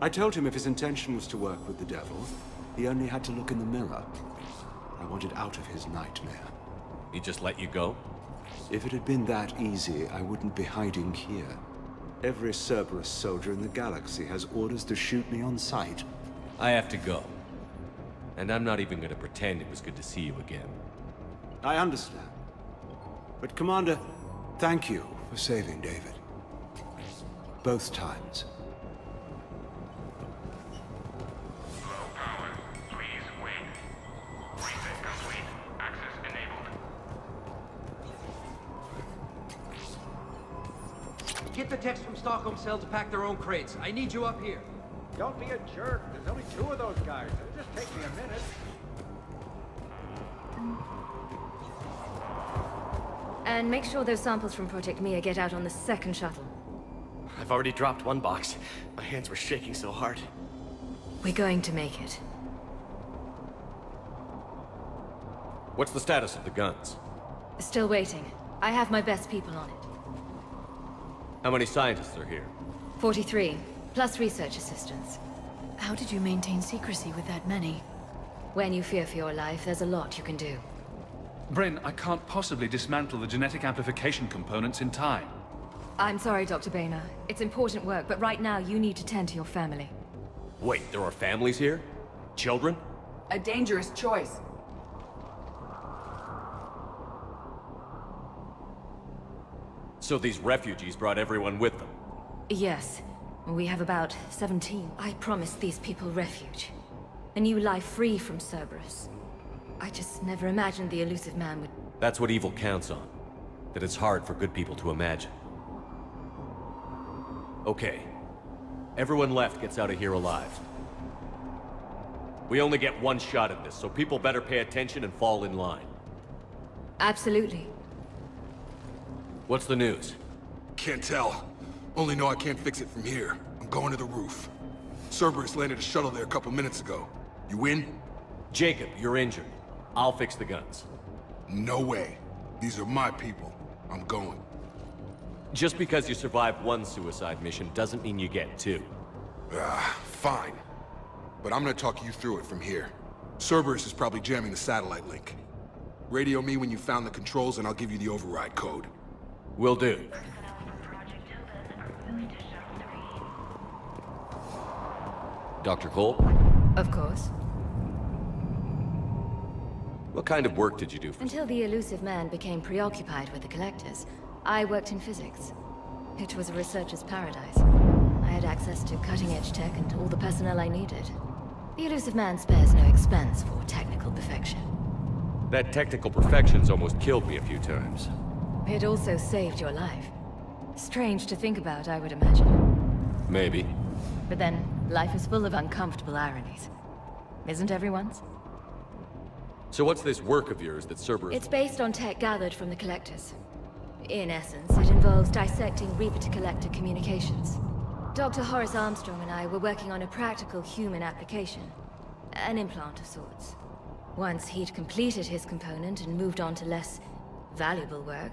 I told him if his intention was to work with the devil, he only had to look in the mirror. I wanted out of his nightmare. He just let you go? If it had been that easy, I wouldn't be hiding here. Every Cerberus soldier in the galaxy has orders to shoot me on sight. I have to go. And I'm not even going to pretend it was good to see you again. I understand. But Commander, thank you for saving David. Both times. Low power. Please wait. Reset complete. Access enabled. Get the techs from Stockholm Cell to pack their own crates. I need you up here. Don't be a jerk. There's only 2 of those guys. It'll just take me a minute. And make sure those samples from Project Mia get out on the second shuttle. I've already dropped one box. My hands were shaking so hard. We're going to make it. What's the status of the guns? Still waiting. I have my best people on it. How many scientists are here? 43, plus research assistants. How did you maintain secrecy with that many? When you fear for your life, there's a lot you can do. Bryn, I can't possibly dismantle the genetic amplification components in time. I'm sorry, Dr. Boehner. It's important work, but right now you need to tend to your family. Wait, there are families here? Children? A dangerous choice. So these refugees brought everyone with them? Yes. We have about 17. I promised these people refuge. A new life free from Cerberus. I just never imagined the elusive man would... That's what evil counts on. That it's hard for good people to imagine. Okay. Everyone left gets out of here alive. We only get one shot at this, so people better pay attention and fall in line. Absolutely. What's the news? Can't tell. Only know I can't fix it from here. I'm going to the roof. Cerberus landed a shuttle there a couple minutes ago. You in? Jacob, you're injured. I'll fix the guns. No way. These are my people. I'm going. Just because you survive one suicide mission doesn't mean you get two. Fine. But I'm gonna talk you through it from here. Cerberus is probably jamming the satellite link. Radio me when you found the controls and I'll give you the override code. Will do. Dr. Cole? Of course. What kind of work did you do for... Until the elusive man became preoccupied with the collectors, I worked in physics. It was a researcher's paradise. I had access to cutting-edge tech and all the personnel I needed. The elusive man spares no expense for technical perfection. That technical perfection's almost killed me a few times. It also saved your life. Strange to think about, I would imagine. Maybe. But then, life is full of uncomfortable ironies. Isn't everyone's? So what's this work of yours that Cerberus... It's based on tech gathered from the collectors. In essence, it involves dissecting Reaper-to-Collector communications. Dr. Horace Armstrong and I were working on a practical human application. An implant of sorts. Once he'd completed his component and moved on to less valuable work,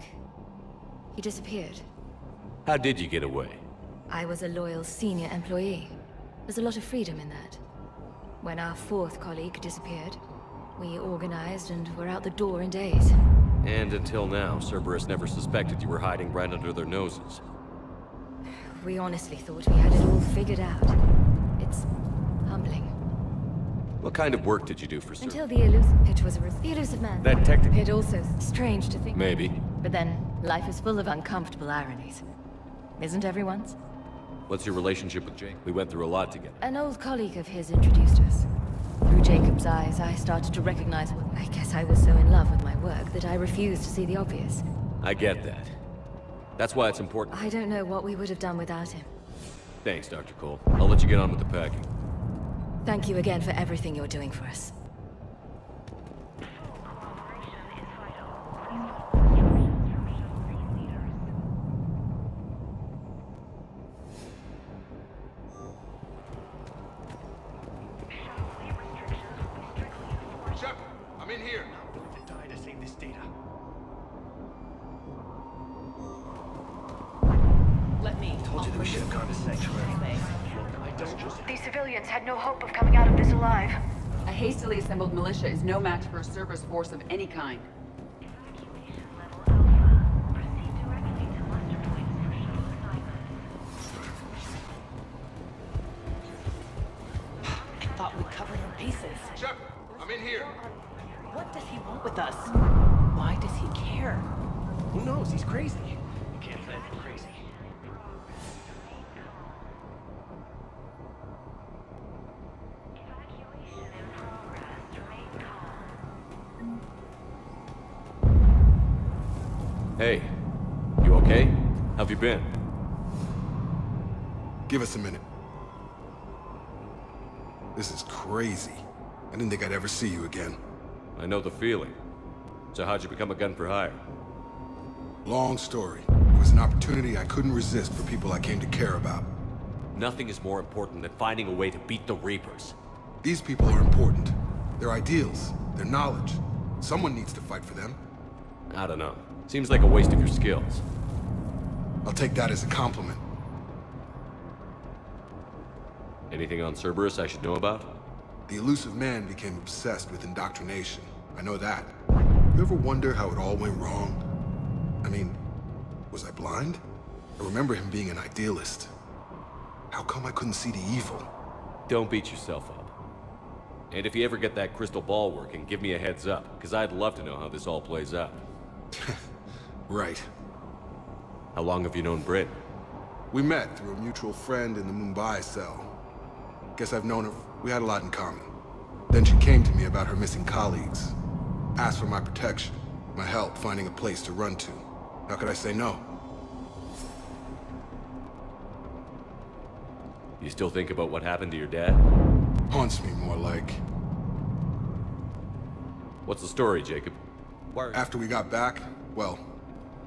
he disappeared. How did you get away? I was a loyal senior employee. There's a lot of freedom in that. When our fourth colleague disappeared, we organized and were out the door in days. And until now, Cerberus never suspected you were hiding right under their noses. We honestly thought we had it all figured out. It's humbling. What kind of work did you do for Cerberus? Until the elusive man. That technical... It also strange to think... Maybe. But then, life is full of uncomfortable ironies. Isn't everyone's? What's your relationship with Jake? We went through a lot together. An old colleague of his introduced us. Through Jacob's eyes, I started to recognize what... I guess I was so in love with my work that I refused to see the obvious. I get that. That's why it's important. I don't know what we would have done without him. Thanks, Dr. Cole. I'll let you get on with the packing. Thank you again for everything you're doing for us. Shepard, I'm in here. I'm going to die to save this data. Let me. Told you that we should have gone to sanctuary. These civilians had no hope of coming out of this alive. A hastily assembled militia is no match for a Cerberus force of any kind. I thought we covered our bases. Shepard, I'm in here. What does he want with us? Why does he care? Who knows? He's crazy. You can't plan for crazy. Hey, you okay? How've you been? Give us a minute. This is crazy. I didn't think I'd ever see you again. I know the feeling. So how'd you become a gun for hire? Long story. It was an opportunity I couldn't resist for people I came to care about. Nothing is more important than finding a way to beat the Reapers. These people are important. Their ideals, their knowledge. Someone needs to fight for them. I don't know. Seems like a waste of your skills. I'll take that as a compliment. Anything on Cerberus I should know about? The elusive man became obsessed with indoctrination. I know that. You ever wonder how it all went wrong? I mean, was I blind? I remember him being an idealist. How come I couldn't see the evil? Don't beat yourself up. And if you ever get that crystal ball working, give me a heads up, because I'd love to know how this all plays out. Right. How long have you known Bryn? We met through a mutual friend in the Mumbai cell. Guess I've known her. We had a lot in common. Then she came to me about her missing colleagues. Asked for my protection, my help finding a place to run to. How could I say no? You still think about what happened to your dad? Haunts me more like. What's the story, Jacob? After we got back, well,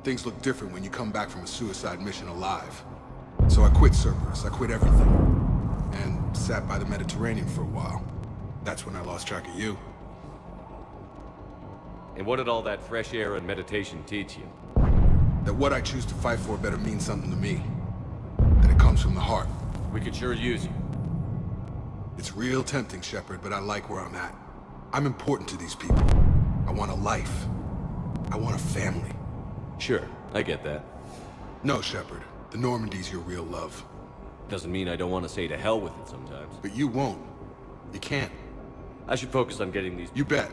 things look different when you come back from a suicide mission alive. So I quit Cerberus, I quit everything. And sat by the Mediterranean for a while. That's when I lost track of you. And what did all that fresh air and meditation teach you? That what I choose to fight for better mean something to me. That it comes from the heart. We could sure use you. It's real tempting, Shepard, but I like where I'm at. I'm important to these people. I want a life. I want a family. Sure, I get that. No, Shepard. The Normandy's your real love. Doesn't mean I don't want to say to hell with it sometimes. But you won't. You can't. I should focus on getting these... You bet.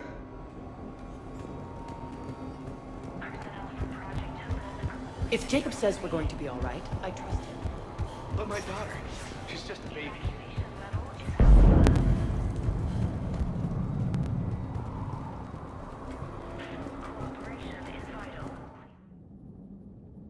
If Jacob says we're going to be all right, I trust him. But my daughter, she's just a baby.